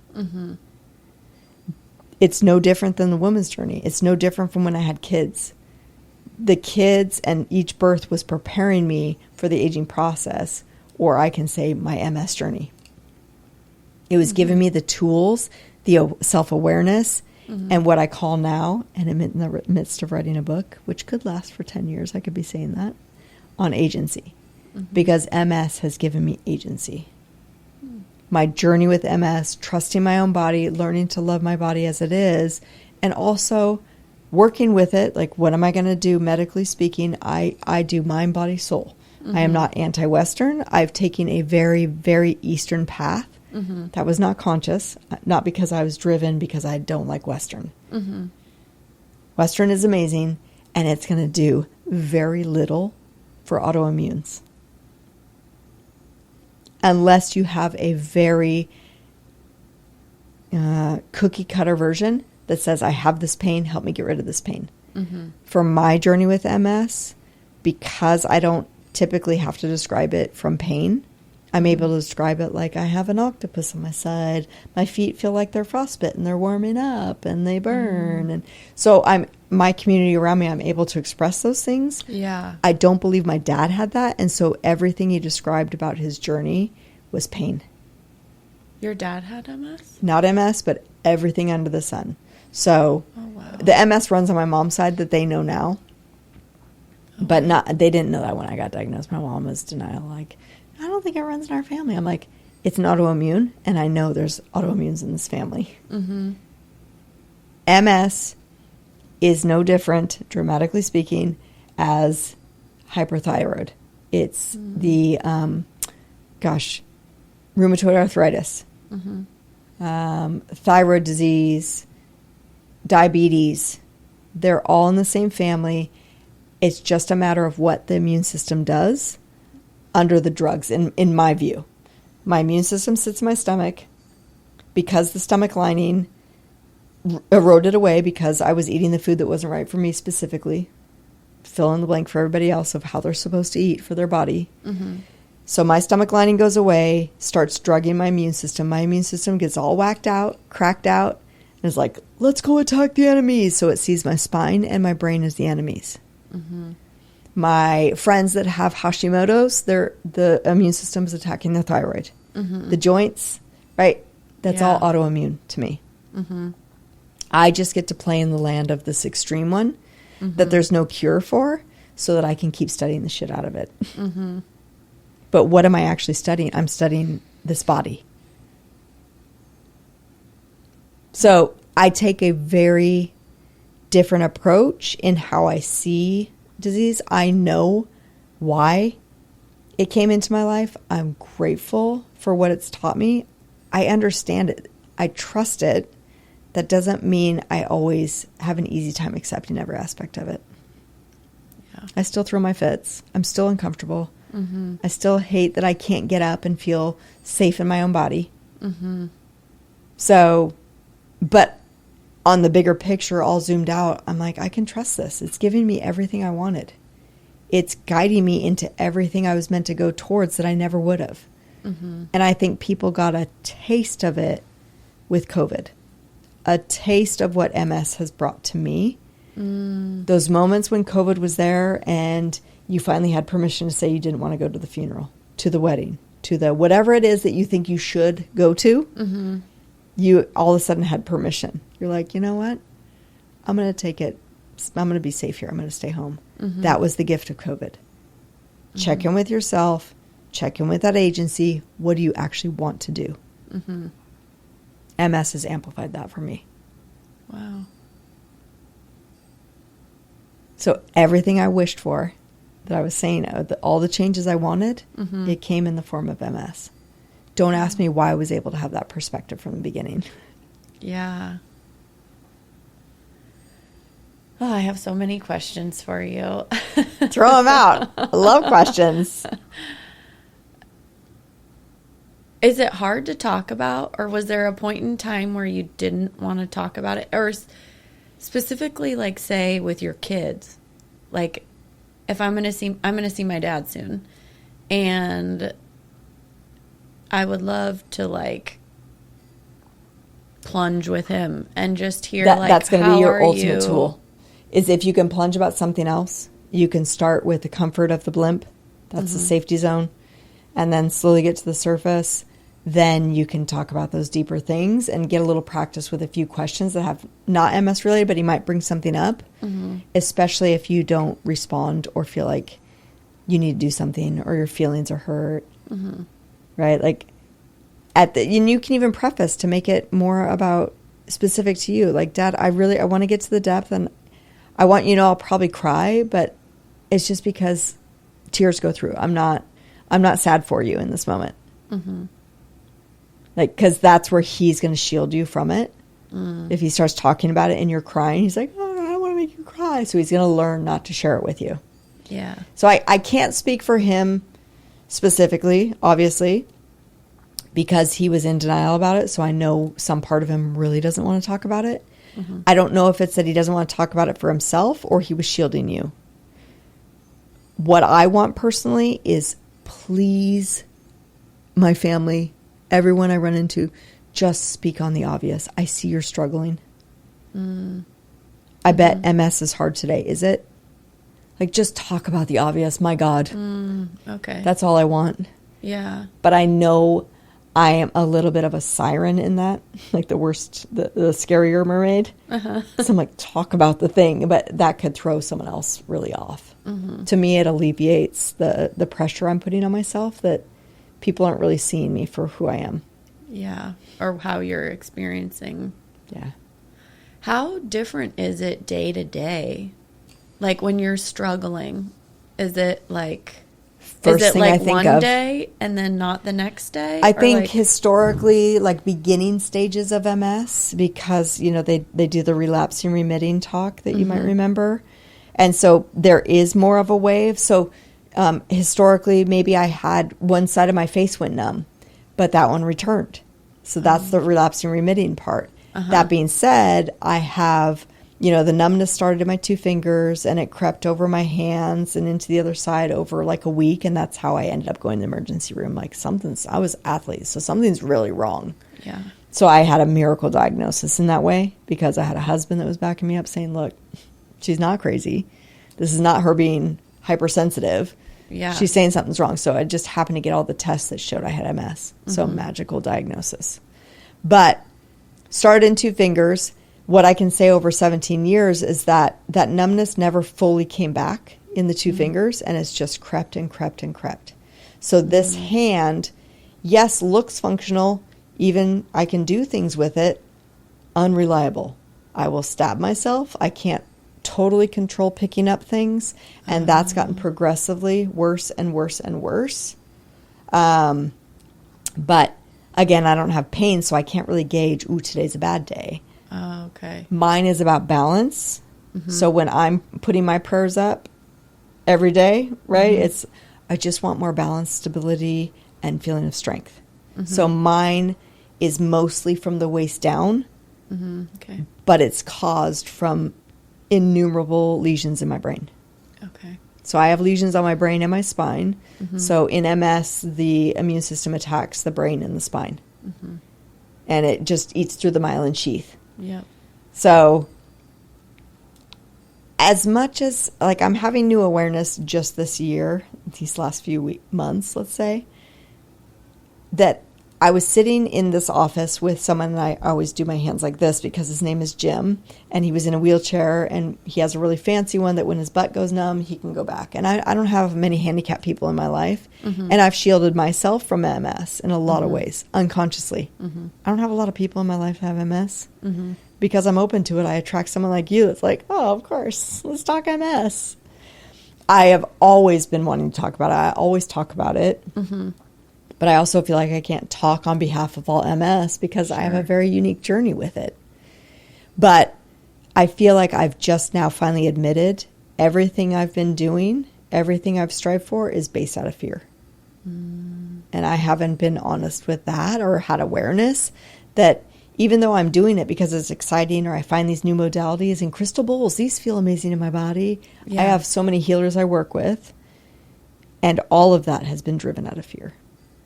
It's no different than the woman's journey. It's no different from when I had kids. The kids and each birth was preparing me for the aging process, or I can say my MS journey. It was giving me the tools, the self-awareness, and what I call now, and I'm in the midst of writing a book, which could last for 10 years, I could be saying that, on agency. Because MS has given me agency. My journey with MS, trusting my own body, learning to love my body as it is, and also working with it. Like, what am I going to do medically speaking? I do mind, body, soul. I am not anti-Western. I've taken a very, very Eastern path. That was not conscious, not because I was driven, because I don't like Western. Western is amazing, and it's going to do very little for autoimmunes. Unless you have a very cookie cutter version that says, I have this pain, help me get rid of this pain. For my journey with MS, because I don't typically have to describe it from pain, I'm able to describe it like I have an octopus on my side. My feet feel like they're frostbitten. They're warming up and they burn. And so my community around me, I'm able to express those things. Yeah. I don't believe my dad had that. And so everything he described about his journey was pain. Your dad had MS? Not MS, but everything under the sun. So wow. The MS runs on my mom's side that they know now. But they didn't know that when I got diagnosed. My mom was denial, like, I don't think it runs in our family. I'm like, it's an autoimmune, and I know there's autoimmunes in this family. MS is no different, dramatically speaking, as hyperthyroid. It's the, rheumatoid arthritis, thyroid disease, diabetes. They're all in the same family. It's just a matter of what the immune system does under the drugs, in my view. My immune system sits in my stomach because the stomach lining eroded away because I was eating the food that wasn't right for me specifically. Fill in the blank for everybody else of how they're supposed to eat for their body. So my stomach lining goes away, starts drugging my immune system. My immune system gets all whacked out, cracked out, and is like, let's go attack the enemies. So it sees my spine and my brain as the enemies. My friends that have Hashimoto's, the immune system is attacking their thyroid. The joints, right? That's all autoimmune to me. I just get to play in the land of this extreme one that there's no cure for, so that I can keep studying the shit out of it. But what am I actually studying? I'm studying this body. So I take a very different approach in how I see disease. I know why it came into my life. I'm grateful for what it's taught me. I understand it. I trust it. That doesn't mean I always have an easy time accepting every aspect of it. Yeah. I still throw my fits. I'm still uncomfortable. I still hate that I can't get up and feel safe in my own body. So, but on the bigger picture, all zoomed out, I'm like, I can trust this. It's giving me everything I wanted. It's guiding me into everything I was meant to go towards that I never would have. And I think people got a taste of it with COVID, a taste of what MS has brought to me. Those moments when COVID was there and you finally had permission to say you didn't want to go to the funeral, to the wedding, to the whatever it is that you think you should go to, you all of a sudden had permission. You're like, you know what? I'm going to take it. I'm going to be safe here. I'm going to stay home. That was the gift of COVID. Check in with yourself. Check in with that agency. What do you actually want to do? MS has amplified that for me. Wow. So everything I wished for, that I was saying, all the changes I wanted, it came in the form of MS. Don't ask me why I was able to have that perspective from the beginning. Yeah. Oh, I have so many questions for you. Throw them out. I love questions. Is it hard to talk about, or was there a point in time where you didn't want to talk about it? Or specifically, like, say, with your kids, like, if I'm going to see my dad soon, and I would love to, like, plunge with him and just hear, that's going to be your ultimate you? tool. Is if you can plunge about something else, you can start with the comfort of the blimp. That's the safety zone. And then slowly get to the surface. Then you can talk about those deeper things and get a little practice with a few questions that have not MS related, but he might bring something up, especially if you don't respond or feel like you need to do something or your feelings are hurt, right? Like and you can even preface to make it more about specific to you. Like, Dad, I want to get to the depth, and I want you to know I'll probably cry, but it's just because tears go through. I'm not sad for you in this moment. Like, because that's where he's going to shield you from it. If he starts talking about it and you're crying, he's like, oh, I don't want to make you cry. So he's going to learn not to share it with you. Yeah. So I can't speak for him specifically, obviously, because he was in denial about it. So I know some part of him really doesn't want to talk about it. I don't know if it's that he doesn't want to talk about it for himself or he was shielding you. What I want personally is, please, my family, everyone I run into, just speak on the obvious. I see you're struggling. I bet MS is hard today. Is it? Like, just talk about the obvious. My God. Okay. That's all I want. Yeah. But I know I am a little bit of a siren in that, like the scarier mermaid. So I'm like, talk about the thing, but that could throw someone else really off. To me, it alleviates the pressure I'm putting on myself that people aren't really seeing me for who I am. Yeah. Or how you're experiencing. Yeah. How different is it day to day? Like, when you're struggling, is it like... First is it thing like I think one of, day and then not the next day? I think like, historically, like beginning stages of MS, because, they do the relapsing remitting talk that you might remember. And so there is more of a wave. So historically, maybe I had one side of my face went numb, but that one returned. So that's the relapsing remitting part. That being said, I have... the numbness started in my 2 fingers and it crept over my hands and into the other side over like a week. And that's how I ended up going to the emergency room. Like, I was an athlete, so something's really wrong. Yeah. So I had a miracle diagnosis in that way because I had a husband that was backing me up saying, look, she's not crazy. This is not her being hypersensitive. Yeah. She's saying something's wrong. So I just happened to get all the tests that showed I had MS. So magical diagnosis. But started in 2 fingers. What I can say over 17 years is that numbness never fully came back in the 2 fingers, and it's just crept and crept and crept. So this hand, yes, looks functional. Even I can do things with it. Unreliable. I will stab myself. I can't totally control picking up things, and that's gotten progressively worse and worse and worse. But again, I don't have pain, so I can't really gauge, today's a bad day. Oh, okay. Mine is about balance. So when I'm putting my prayers up every day, right, I just want more balance, stability, and feeling of strength. So mine is mostly from the waist down, Okay. but it's caused from innumerable lesions in my brain. Okay. So I have lesions on my brain and my spine. So in MS, the immune system attacks the brain and the spine. And it just eats through the myelin sheath. Yep. So as much as, like, I'm having new awareness just this year, these last few months, let's say, that I was sitting in this office with someone, and I always do my hands like this because his name is Jim, and he was in a wheelchair, and he has a really fancy one that when his butt goes numb, he can go back. And I don't have many handicapped people in my life, and I've shielded myself from MS in a lot of ways, unconsciously. I don't have a lot of people in my life that have MS. Because I'm open to it, I attract someone like you that's like, oh, of course, let's talk MS. I have always been wanting to talk about it. I always talk about it. But I also feel like I can't talk on behalf of all MS because I have a very unique journey with it. But I feel like I've just now finally admitted everything I've been doing, everything I've strived for is based out of fear. And I haven't been honest with that or had awareness that even though I'm doing it because it's exciting or I find these new modalities and crystal bowls, these feel amazing in my body. I have so many healers I work with. And all of that has been driven out of fear.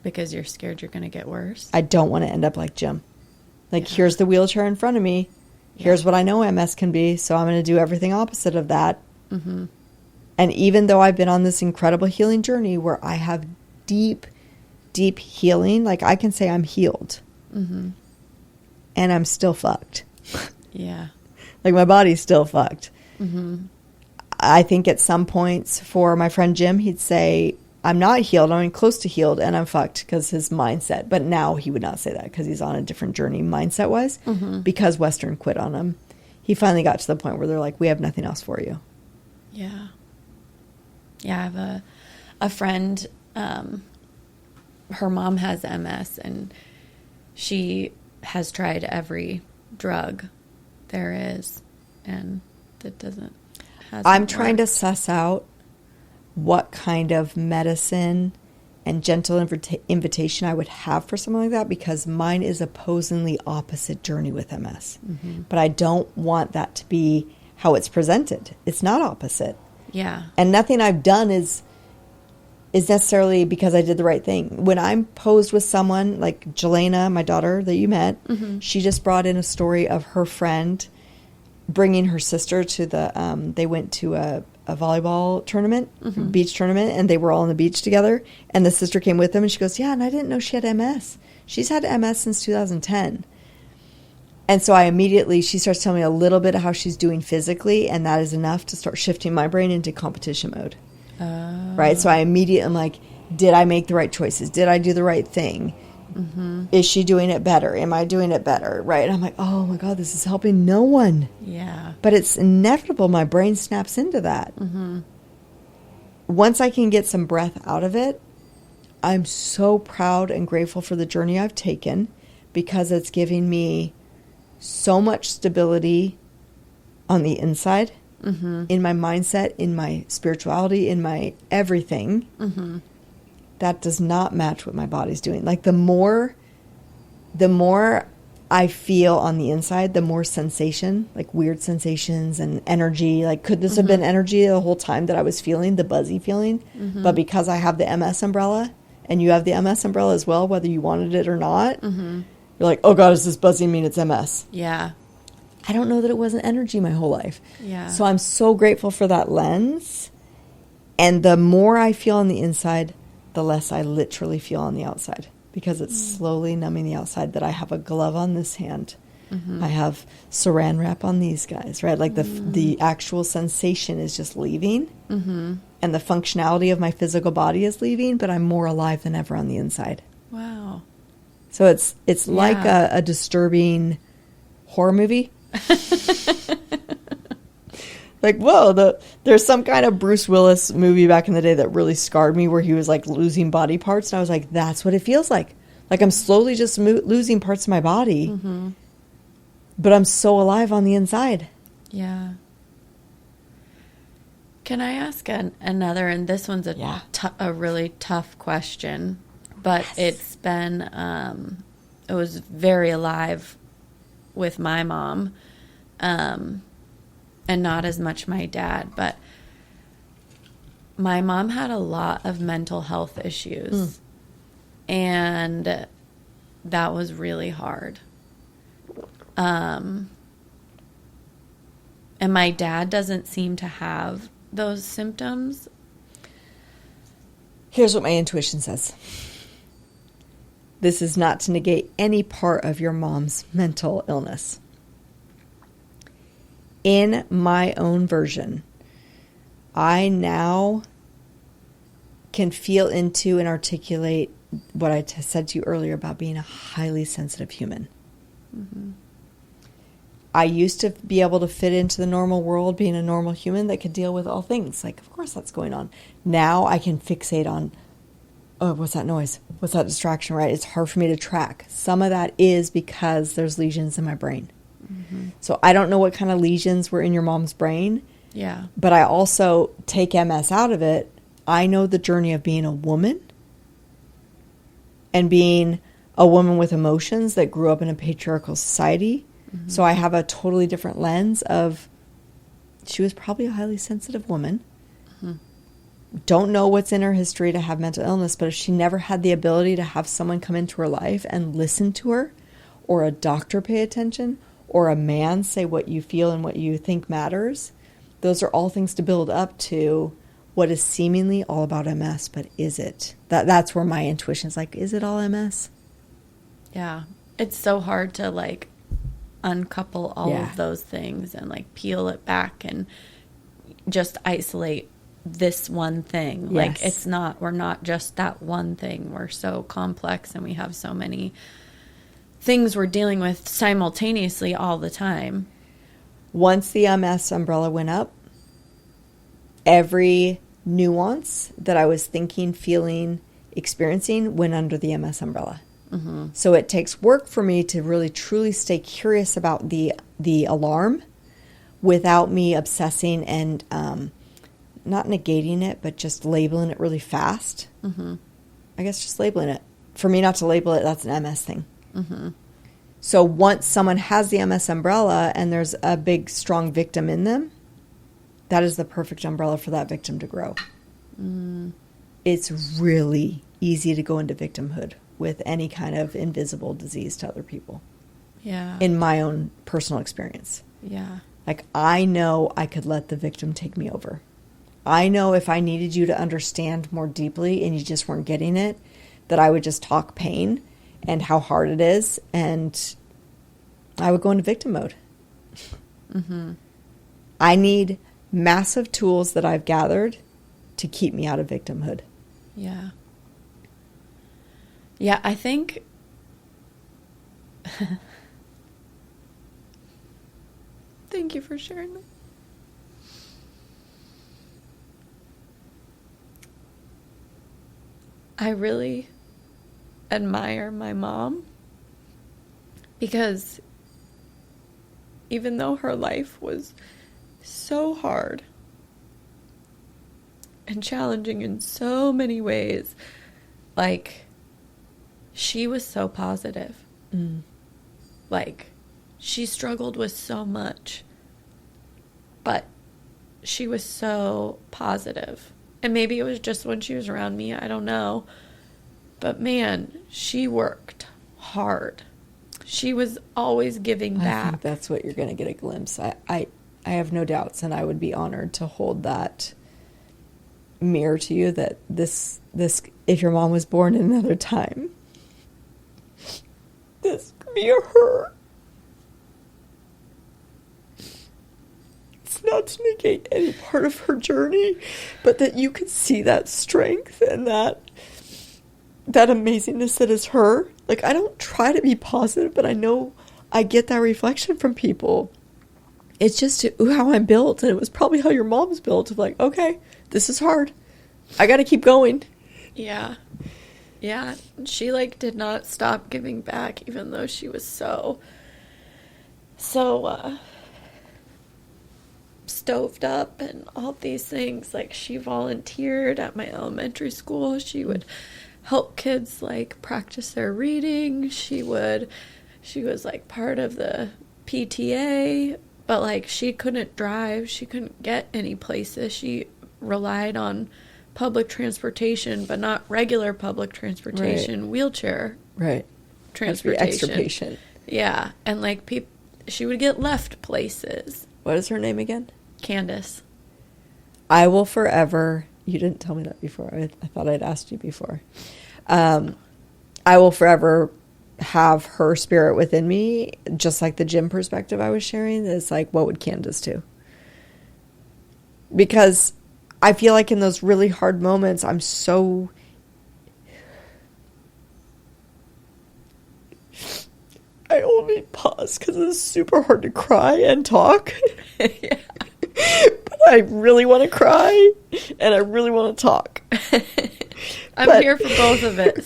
Because you're scared you're going to get worse? I don't want to end up like Jim. Like, here's the wheelchair in front of me. Here's what I know MS can be. So I'm going to do everything opposite of that. And even though I've been on this incredible healing journey where I have deep, deep healing, like I can say I'm healed. And I'm still fucked. Like my body's still fucked. I think at some points for my friend Jim, he'd say, I'm not healed, I'm close to healed, and I'm fucked because his mindset. But now he would not say that because he's on a different journey mindset-wise because Western quit on him. He finally got to the point where they're like, we have nothing else for you. Yeah, I have a friend, her mom has MS, and she has tried every drug there is, and it hasn't I'm trying worked. to suss out what kind of medicine and gentle invitation I would have for someone like that, because mine is opposingly opposite journey with MS. But I don't want that to be how it's presented. It's not opposite. And nothing I've done is necessarily because I did the right thing. When I'm posed with someone like Jelena, my daughter that you met, she just brought in a story of her friend bringing her sister to the, they went to a volleyball tournament, beach tournament, and they were all on the beach together. And the sister came with them, and she goes, yeah, and I didn't know she had MS. She's had MS since 2010. And so she starts telling me a little bit of how she's doing physically, and that is enough to start shifting my brain into competition mode. Right? So I immediately am like, did I make the right choices? Did I do the right thing? Is she doing it better? Am I doing it better? Right? And I'm like, oh my God, this is helping no one. But it's inevitable. My brain snaps into that. Once I can get some breath out of it, I'm so proud and grateful for the journey I've taken, because it's giving me so much stability on the inside, in my mindset, in my spirituality, in my everything. That does not match what my body's doing. Like the more I feel on the inside, the more sensation, like weird sensations and energy. Like, could this have been energy the whole time that I was feeling, the buzzy feeling? But because I have the MS umbrella, and you have the MS umbrella as well, whether you wanted it or not, you're like, oh God, does this buzzing mean it's MS? I don't know that it wasn't energy my whole life. So I'm so grateful for that lens. And the more I feel on the inside, the less I literally feel on the outside, because it's slowly numbing the outside. That I have a glove on this hand. I have saran wrap on these guys, right? Like the actual sensation is just leaving, and the functionality of my physical body is leaving, but I'm more alive than ever on the inside. Wow. So it's like a disturbing horror movie. Like, whoa, there's some kind of Bruce Willis movie back in the day that really scarred me, where he was like losing body parts. And I was like, that's what it feels like. Like I'm slowly just losing parts of my body, but I'm so alive on the inside. Can I ask another, and this one's a really tough question, but it's been, it was very alive with my mom, and not as much my dad, but my mom had a lot of mental health issues, and that was really hard. And my dad doesn't seem to have those symptoms. Here's what my intuition says. This is not to negate any part of your mom's mental illness. In my own version, I now can feel into and articulate what I said to you earlier about being a highly sensitive human. Mm-hmm. I used to be able to fit into the normal world, being a normal human that could deal with all things. Like, of course that's going on. Now I can fixate on, oh, what's that noise? What's that distraction, right? It's hard for me to track. Some of that is because there's lesions in my brain. Mm-hmm. So I don't know what kind of lesions were in your mom's brain. Yeah. But I also take MS out of it. I know the journey of being a woman and being a woman with emotions that grew up in a patriarchal society. Mm-hmm. So I have a totally different lens of, she was probably a highly sensitive woman. Mm-hmm. Don't know what's in her history to have mental illness, but if she never had the ability to have someone come into her life and listen to her, or a doctor pay attention, or a man say what you feel and what you think matters, those are all things to build up to what is seemingly all about MS, but is it? That's where my intuition is like, is it all MS? Yeah. It's so hard to like uncouple all of those things and like peel it back and just isolate this one thing. Yes. Like we're not just that one thing. We're so complex and we have so many things we're dealing with simultaneously all the time. Once the MS umbrella went up, every nuance that I was thinking, feeling, experiencing went under the MS umbrella. Mm-hmm. So it takes work for me to really truly stay curious about the alarm without me obsessing and not negating it, but just labeling it really fast. Mm-hmm. I guess just labeling it. For me not to label it, that's an MS thing. Mm-hmm. So once someone has the MS umbrella and there's a big, strong victim in them, that is the perfect umbrella for that victim to grow. Mm. It's really easy to go into victimhood with any kind of invisible disease to other people. Yeah. In my own personal experience. Yeah. Like, I know I could let the victim take me over. I know if I needed you to understand more deeply and you just weren't getting it, that I would just talk pain and how hard it is, and I would go into victim mode. Mm-hmm. I need massive tools that I've gathered to keep me out of victimhood. Yeah. Yeah, I think thank you for sharing that. I really admire my mom because even though her life was so hard and challenging in so many ways, like, she was so positive. Mm. Like, she struggled with so much, but she was so positive. And maybe it was just when she was around me, I don't know. But man, she worked hard. She was always giving back. I think that's what you're going to get a glimpse. I have no doubts, and I would be honored to hold that mirror to you, that this if your mom was born in another time, this could be her. It's not to negate any part of her journey, but that you could see that strength and that amazingness that is her. Like, I don't try to be positive, but I know I get that reflection from people. It's just how I'm built, and it was probably how your mom's built, of like, okay, this is hard. I got to keep going. Yeah. Yeah. She, like, did not stop giving back, even though she was so stoved up and all these things. Like, she volunteered at my elementary school. She would help kids, like, practice their reading. She was, like, part of the PTA, but, like, she couldn't drive. She couldn't get any places. She relied on public transportation, but not regular public transportation, right. Wheelchair transportation. Extra patient. Yeah, and, like, she would get left places, What is her name again? Candace. I will forever... You didn't tell me that before. I thought I'd asked you before. I will forever have her spirit within me, just like the gym perspective I was sharing. Is like, what would Candace do? Because I feel like in those really hard moments, I'm so... I only pause because it's super hard to cry and talk. Yeah. But I really want to cry and I really want to talk. I'm here for both of it.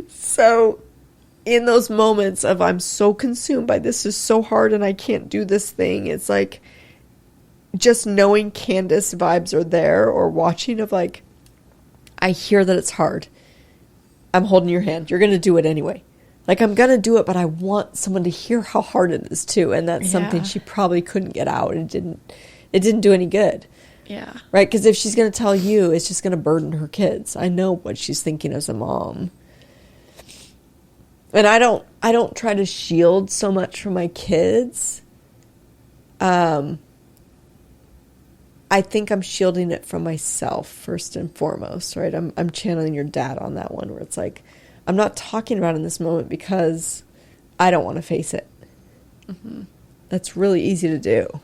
So in those moments of I'm so consumed by this is so hard and I can't do this thing, it's like just knowing Candace vibes are there, or watching of like, I hear that it's hard. I'm holding your hand. You're going to do it anyway. Like, I'm going to do it, but I want someone to hear how hard it is too. And that's something she probably couldn't get out. It didn't do any good. Yeah. Right? Because if she's going to tell you, it's just going to burden her kids. I know what she's thinking as a mom. And I don't try to shield so much from my kids. I think I'm shielding it from myself first and foremost, right? I'm channeling your dad on that one, where it's like, I'm not talking about it in this moment because I don't want to face it. Mm-hmm. That's really easy to do.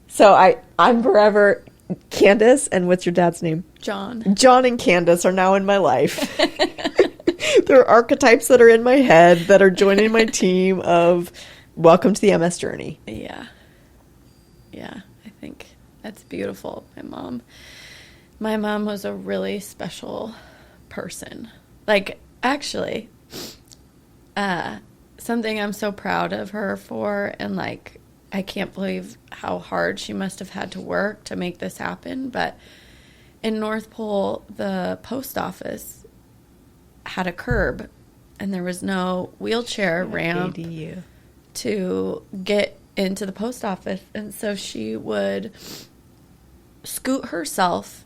So I'm forever Candace, and what's your dad's name? John. John and Candace are now in my life. They're archetypes that are in my head that are joining my team of welcome to the MS journey. Yeah. Yeah, I think that's beautiful. My mom was a really special person. Like, actually, something I'm so proud of her for, and like, I can't believe how hard she must have had to work to make this happen. But in North Pole, the post office had a curb, and there was no wheelchair ramp to get into the post office. And so she would scoot herself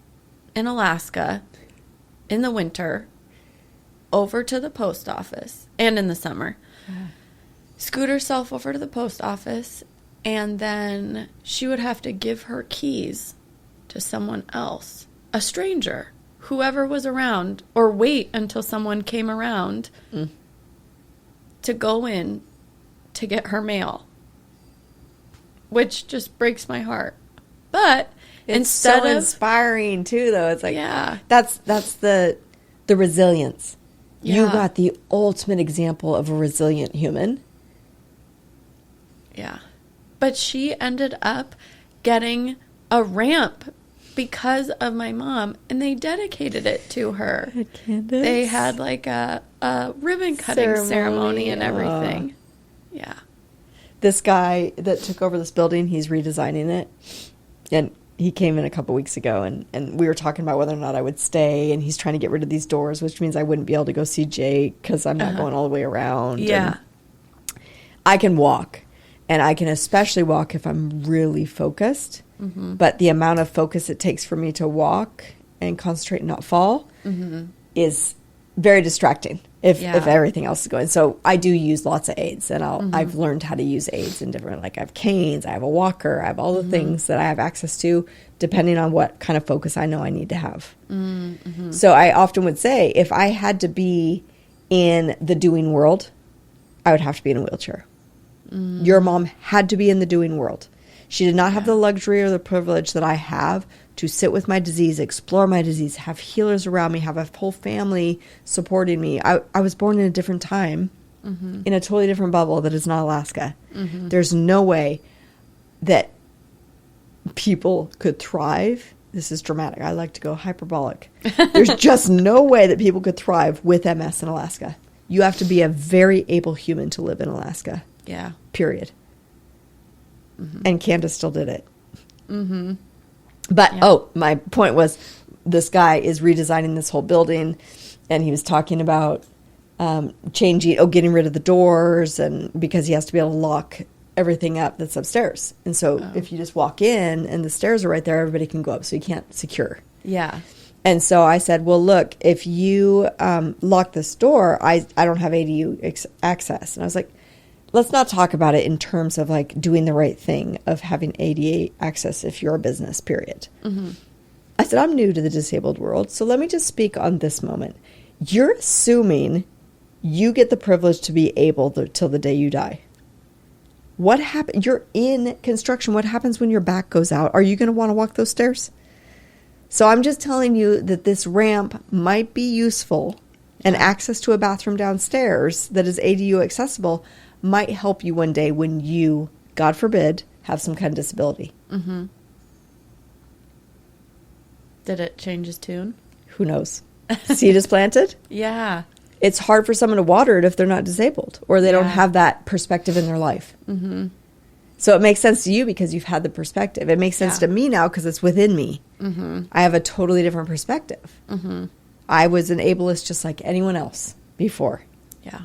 in Alaska in the winter over to the post office, and in the summer. Yeah. Scoot herself over to the post office, and then she would have to give her keys to someone else, a stranger, whoever was around, or wait until someone came around to go in to get her mail, which just breaks my heart. But it's so inspiring too, though. It's like, yeah, that's the resilience. Yeah. You got the ultimate example of a resilient human. Yeah. But she ended up getting a ramp because of my mom, and they dedicated it to her. They had like a ribbon cutting ceremony and everything. Yeah. This guy that took over this building, he's redesigning it. And he came in a couple weeks ago, and we were talking about whether or not I would stay, and he's trying to get rid of these doors, which means I wouldn't be able to go see Jake because I'm not going all the way around. Yeah. And I can walk, and I can especially walk if I'm really focused. Mm-hmm. But the amount of focus it takes for me to walk and concentrate and not fall is very distracting if everything else is going. So I do use lots of aids, and I've learned how to use aids in different, like I have canes, I have a walker, I have all the things that I have access to depending on what kind of focus I know I need to have. Mm-hmm. So I often would say, if I had to be in the doing world, I would have to be in a wheelchair. Mm. Your mom had to be in the doing world. She did not have the luxury or the privilege that I have to sit with my disease, explore my disease, have healers around me, have a whole family supporting me. I was born in a different time, in a totally different bubble that is not Alaska. Mm-hmm. There's no way that people could thrive. This is dramatic. I like to go hyperbolic. There's just no way that people could thrive with MS in Alaska. You have to be a very able human to live in Alaska. Yeah. Period. Mm-hmm. And Candace still did it. Mm-hmm. But, my point was, this guy is redesigning this whole building, and he was talking about getting rid of the doors, and because he has to be able to lock everything up that's upstairs. And so if you just walk in and the stairs are right there, everybody can go up, so you can't secure. Yeah. And so I said, well, look, if you lock this door, I don't have ADU access. And I was like, let's not talk about it in terms of like doing the right thing of having ADA access if you're a business, period. Mm-hmm. I said, I'm new to the disabled world, so let me just speak on this moment. You're assuming you get the privilege to be able till the day you die. What happens? You're in construction. What happens when your back goes out? Are you going to want to walk those stairs? So I'm just telling you that this ramp might be useful, and access to a bathroom downstairs that is ADU accessible might help you one day when you, God forbid, have some kind of disability. Mm-hmm. Did it change his tune? Who knows? Seed is planted? Yeah. It's hard for someone to water it if they're not disabled or they don't have that perspective in their life. Mm-hmm. So it makes sense to you because you've had the perspective. It makes sense to me now because it's within me. Mm-hmm. I have a totally different perspective. Mm-hmm. I was an ableist just like anyone else before. Yeah.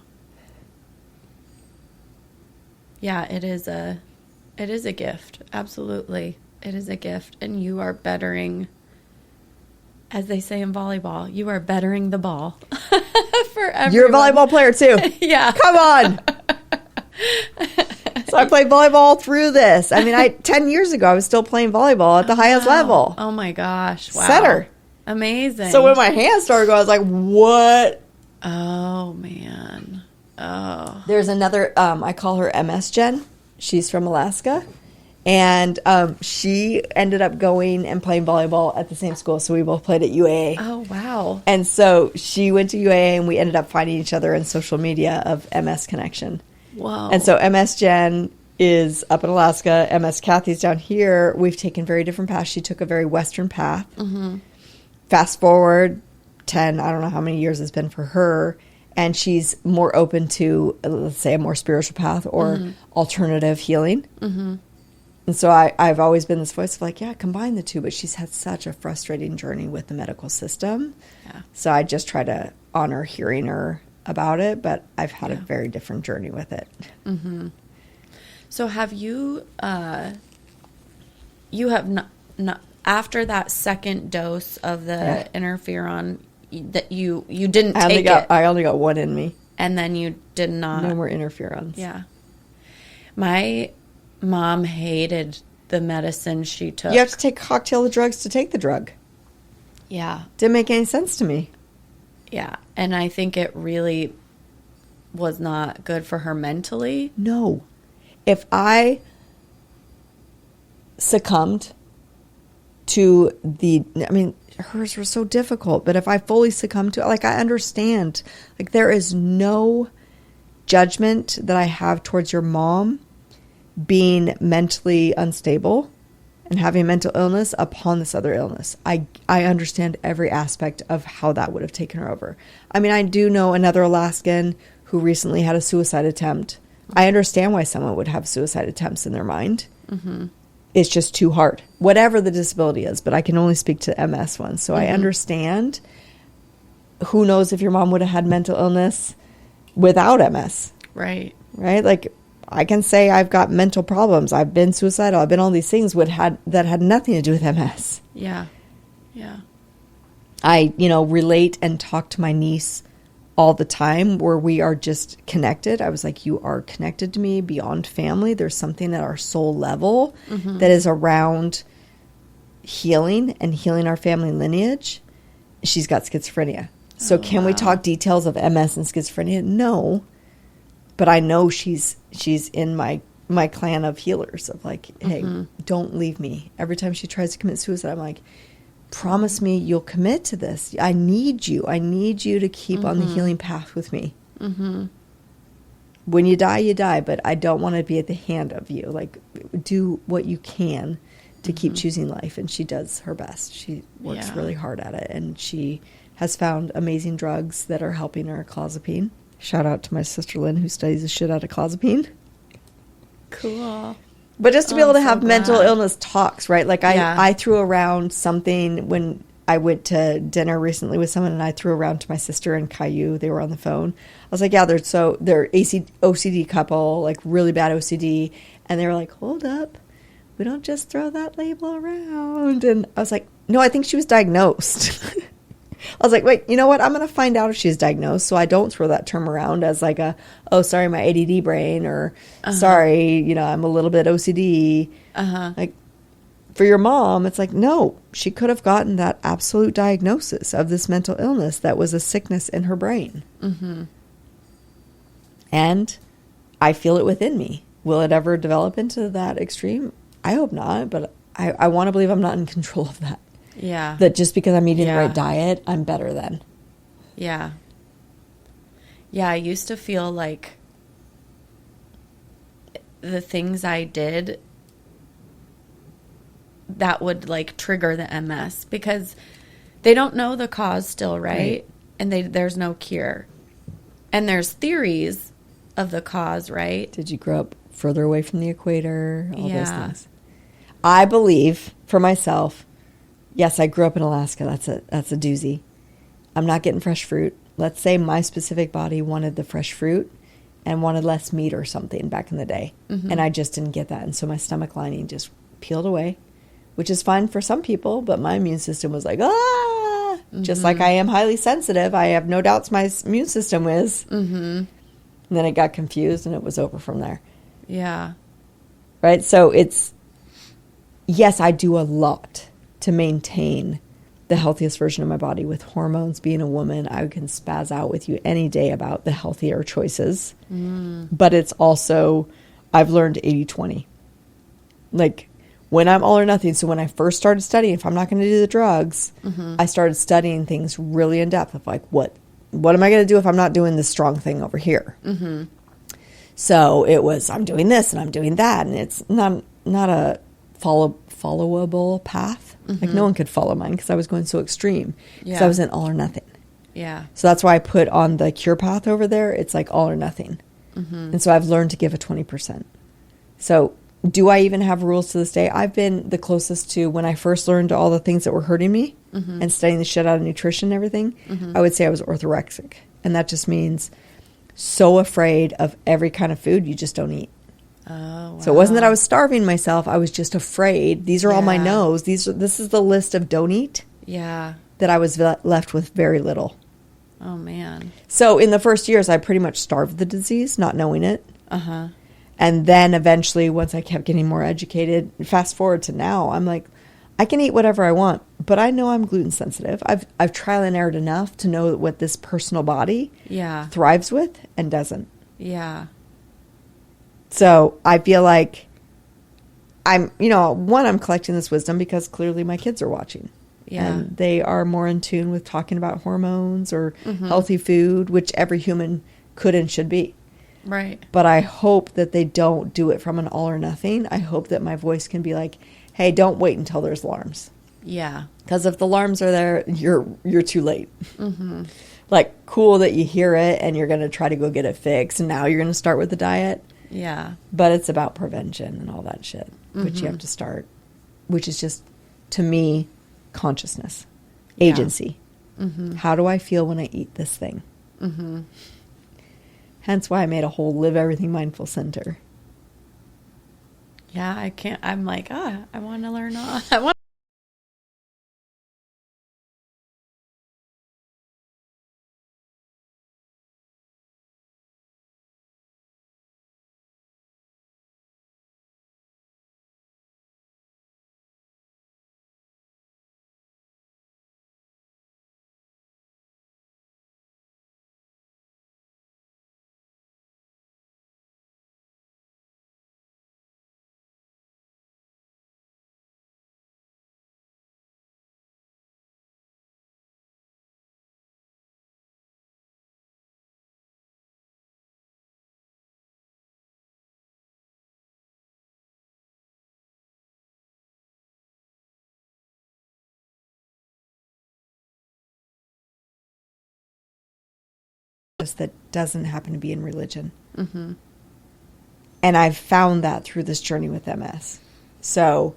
Yeah, it is a gift. Absolutely. It is a gift. And you are bettering, as they say in volleyball, you are bettering the ball for everyone. You're a volleyball player too. Yeah. Come on. So I played volleyball through this. I mean, 10 years ago, I was still playing volleyball at the highest level. Oh my gosh. Wow. Setter. Amazing. So when my hands started going, I was like, what? Oh, man. Oh. There's another, I call her MS Jen. She's from Alaska. And she ended up going and playing volleyball at the same school. So we both played at UAA. Oh, wow. And so she went to UAA and we ended up finding each other in social media of MS Connection. Whoa. And so MS Jen is up in Alaska. MS Kathy's down here. We've taken very different paths. She took a very Western path. Mm-hmm. Fast forward 10, I don't know how many years it's been for her. And she's more open to, let's say, a more spiritual path or alternative healing. Mm-hmm. And so I've always been this voice of like, yeah, combine the two. But she's had such a frustrating journey with the medical system. Yeah. So I just try to honor hearing her about it. But I've had a very different journey with it. Mm-hmm. So have you, you have not after that second dose of the interferon that you didn't take it. I only got one in me. And then you did not. No more interferons. Yeah. My mom hated the medicine she took. You have to take a cocktail of drugs to take the drug. Yeah. Didn't make any sense to me. Yeah. And I think it really was not good for her mentally. No. If I succumbed to hers were so difficult, but if I fully succumbed to it, like, I understand, like, there is no judgment that I have towards your mom being mentally unstable and having mental illness upon this other illness. I understand every aspect of how that would have taken her over. I mean, I do know another Alaskan who recently had a suicide attempt. I understand why someone would have suicide attempts in their mind. Mm-hmm. It's just too hard, whatever the disability is. But I can only speak to MS ones. So I understand. Who knows if your mom would have had mental illness without MS. Right. Right? Like, I can say I've got mental problems. I've been suicidal. I've been all these things that had nothing to do with MS. Yeah. Yeah. I, relate and talk to my niece all the time where we are just connected. I was like, you are connected to me beyond family. There's something at our soul level that is around healing and healing our family lineage. She's got schizophrenia. So can we talk details of MS and schizophrenia? No. But I know she's in my clan of healers of like, hey, don't leave me. Every time she tries to commit suicide, I'm like, promise me you'll commit to this. I need you. I need you to keep on the healing path with me. Mm-hmm. When you die, you die, but I don't want to be at the hand of you. Like, do what you can to keep choosing life. And she does her best. She works really hard at it. And she has found amazing drugs that are helping her. Clozapine. Shout out to my sister Lynn, who studies the shit out of clozapine. Cool. But just to be able to have mental illness talks, right? Like I threw around something when I went to dinner recently with someone, and I threw around to my sister and Caillou. They were on the phone. I was like, yeah, they're OCD couple, like really bad OCD. And they were like, hold up. We don't just throw that label around. And I was like, no, I think she was diagnosed. I was like, wait, you know what? I'm going to find out if she's diagnosed, so I don't throw that term around as like oh, sorry, my ADD brain, or sorry, I'm a little bit OCD. Like, for your mom, it's like, no, she could have gotten that absolute diagnosis of this mental illness that was a sickness in her brain. And I feel it within me. Will it ever develop into that extreme? I hope not, but I want to believe I'm not in control of that. Yeah. That just because I'm eating the right diet, I'm better then. Yeah. Yeah, I used to feel like the things I did that would like trigger the MS, because they don't know the cause still, right? And there's no cure. And there's theories of the cause, right? Did you grow up further away from the equator? All those things. I believe for myself, yes, I grew up in Alaska. That's a doozy. I'm not getting fresh fruit. Let's say my specific body wanted the fresh fruit and wanted less meat or something back in the day. And I just didn't get that. And so my stomach lining just peeled away, which is fine for some people, but my immune system was like, just like I am highly sensitive. I have no doubts my immune system is. And then it got confused and it was over from there. Yeah. Right? So yes, I do a lot to maintain the healthiest version of my body with hormones. Being a woman, I can spaz out with you any day about the healthier choices. But it's also, I've learned 80-20. Like, when I'm all or nothing, so when I first started studying, if I'm not going to do the drugs, I started studying things really in depth of like, what am I going to do if I'm not doing this strong thing over here? So it was, I'm doing this and I'm doing that, and it's not a followable path. Like, no one could follow mine because I was going so extreme. Because I was in all or nothing. Yeah. So that's why I put on the cure path over there. It's like all or nothing. And so I've learned to give a 20%. So do I even have rules to this day? I've been the closest to when I first learned all the things that were hurting me and studying the shit out of nutrition and everything. I would say I was orthorexic. And that just means so afraid of every kind of food you just don't eat. Oh, wow. So it wasn't that I was starving myself. I was just afraid. These are all my no's. This is the list of don't eat. Yeah. That I was left with very little. Oh, man. So in the first years, I pretty much starved the disease, not knowing it. And then eventually, once I kept getting more educated, fast forward to now, I'm like, I can eat whatever I want, but I know I'm gluten sensitive. I've trial and errored enough to know what this personal body thrives with and doesn't. Yeah. So I feel like I'm collecting this wisdom because clearly my kids are watching. Yeah. And they are more in tune with talking about hormones or healthy food, which every human could and should be. Right. But I hope that they don't do it from an all or nothing. I hope that my voice can be like, hey, don't wait until there's alarms. Yeah. Because if the alarms are there, you're too late. Like, cool that you hear it and you're going to try to go get it fixed. And now you're going to start with the diet. Yeah. But it's about prevention and all that shit, which you have to start, which is just, to me, consciousness, agency. How do I feel when I eat this thing? Hence why I made a whole Live Everything Mindful Center. Yeah, I'm like, I want to learn all. I want. That doesn't happen to be in religion. And I've found that through this journey with MS. So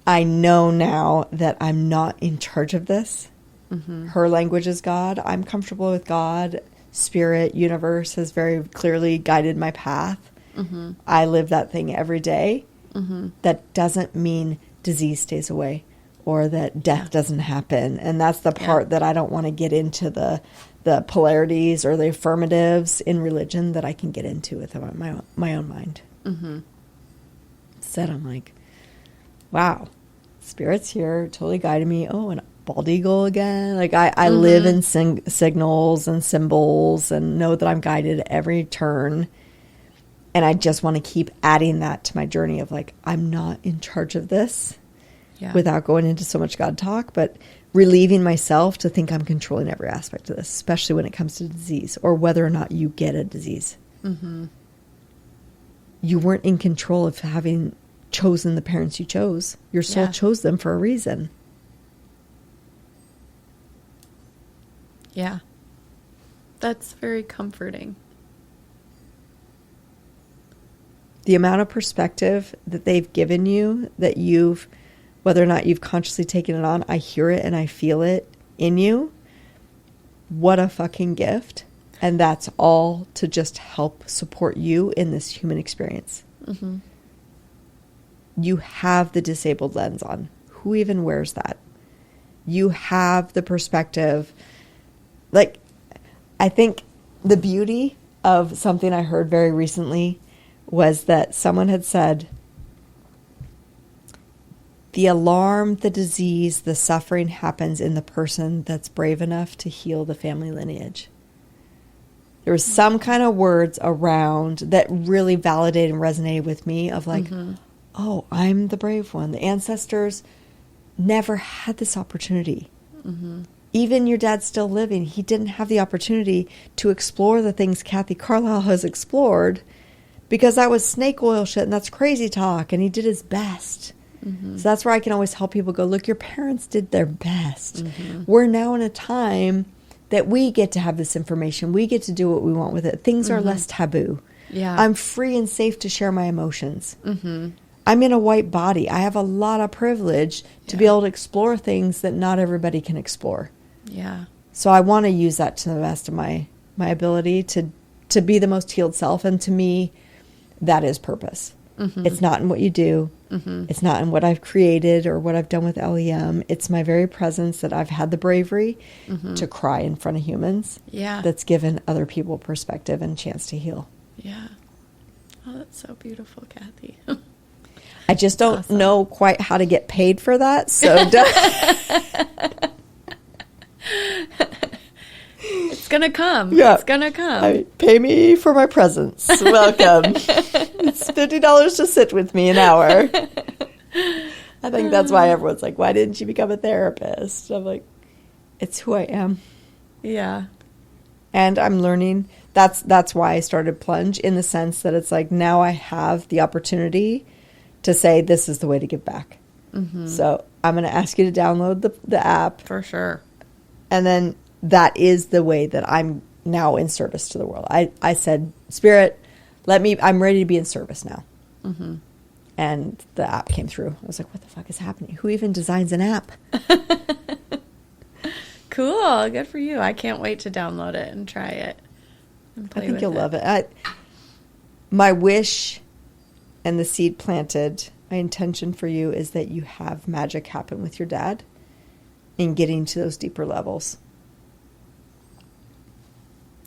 I know now that I'm not in charge of this. Her language is God. I'm comfortable with God. Spirit, universe has very clearly guided my path. I live that thing every day. That doesn't mean disease stays away or that death doesn't happen. And that's the part that I don't want to get into the polarities or the affirmatives in religion that I can get into with my own mind. Mm-hmm. Instead, I'm like, wow, Spirit's here, totally guiding me. Oh, and bald eagle again. Like I live in signals and symbols and know that I'm guided at every turn. And I just want to keep adding that to my journey of like, I'm not in charge of this without going into so much God talk, but relieving myself to think I'm controlling every aspect of this, especially when it comes to disease or whether or not you get a disease. Mm-hmm. You weren't in control of having chosen the parents you chose. Your soul chose them for a reason. Yeah. That's very comforting. The amount of perspective that they've given you, that you've, whether or not you've consciously taken it on, I hear it and I feel it in you. What a fucking gift. And that's all to just help support you in this human experience. Mm-hmm. You have the disabled lens on. Who even wears that? You have the perspective. Like, I think the beauty of something I heard very recently was that someone had said, the alarm, the disease, the suffering happens in the person that's brave enough to heal the family lineage. There was some kind of words around that really validated and resonated with me of like, oh, I'm the brave one. The ancestors never had this opportunity. Mm-hmm. Even your dad's still living. He didn't have the opportunity to explore the things Kathy Carlisle has explored because that was snake oil shit and that's crazy talk. And he did his best. Mm-hmm. So that's where I can always help people go, look, your parents did their best. Mm-hmm. We're now in a time that we get to have this information. We get to do what we want with it. Things are less taboo. Yeah. I'm free and safe to share my emotions. Mm-hmm. I'm in a white body. I have a lot of privilege to be able to explore things that not everybody can explore. Yeah. So I want to use that to the best of my ability to be the most healed self. And to me, that is purpose. Mm-hmm. It's not in what you do. Mm-hmm. It's not in what I've created or what I've done with LEM. It's my very presence that I've had the bravery to cry in front of humans. Yeah. That's given other people perspective and chance to heal. Yeah. Oh, that's so beautiful, Kathy. I just don't know quite how to get paid for that. So it's going to come. Yeah. It's going to come. Pay me for my presence. Welcome. It's $50 to sit with me an hour. I think that's why everyone's like, why didn't you become a therapist? I'm like, it's who I am. Yeah. And I'm learning. That's why I started Plunge, in the sense that it's like now I have the opportunity to say this is the way to give back. Mm-hmm. So I'm going to ask you to download the app. For sure. And then that is the way that I'm now in service to the world. I said, Spirit, I'm ready to be in service now. Mm-hmm. And the app came through. I was like, what the fuck is happening? Who even designs an app? Cool. Good for you. I can't wait to download it and try it. And play I think with you'll love it. My wish and the seed planted, my intention for you is that you have magic happen with your dad in getting to those deeper levels.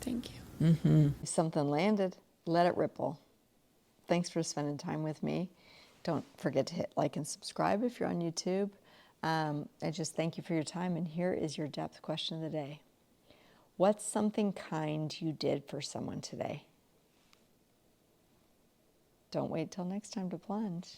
Thank you. Mm-hmm. If something landed, let it ripple. Thanks for spending time with me. Don't forget to hit like and subscribe if you're on YouTube. I just thank you for your time. And here is your depth question of the day. What's something kind you did for someone today? Don't wait till next time to plunge.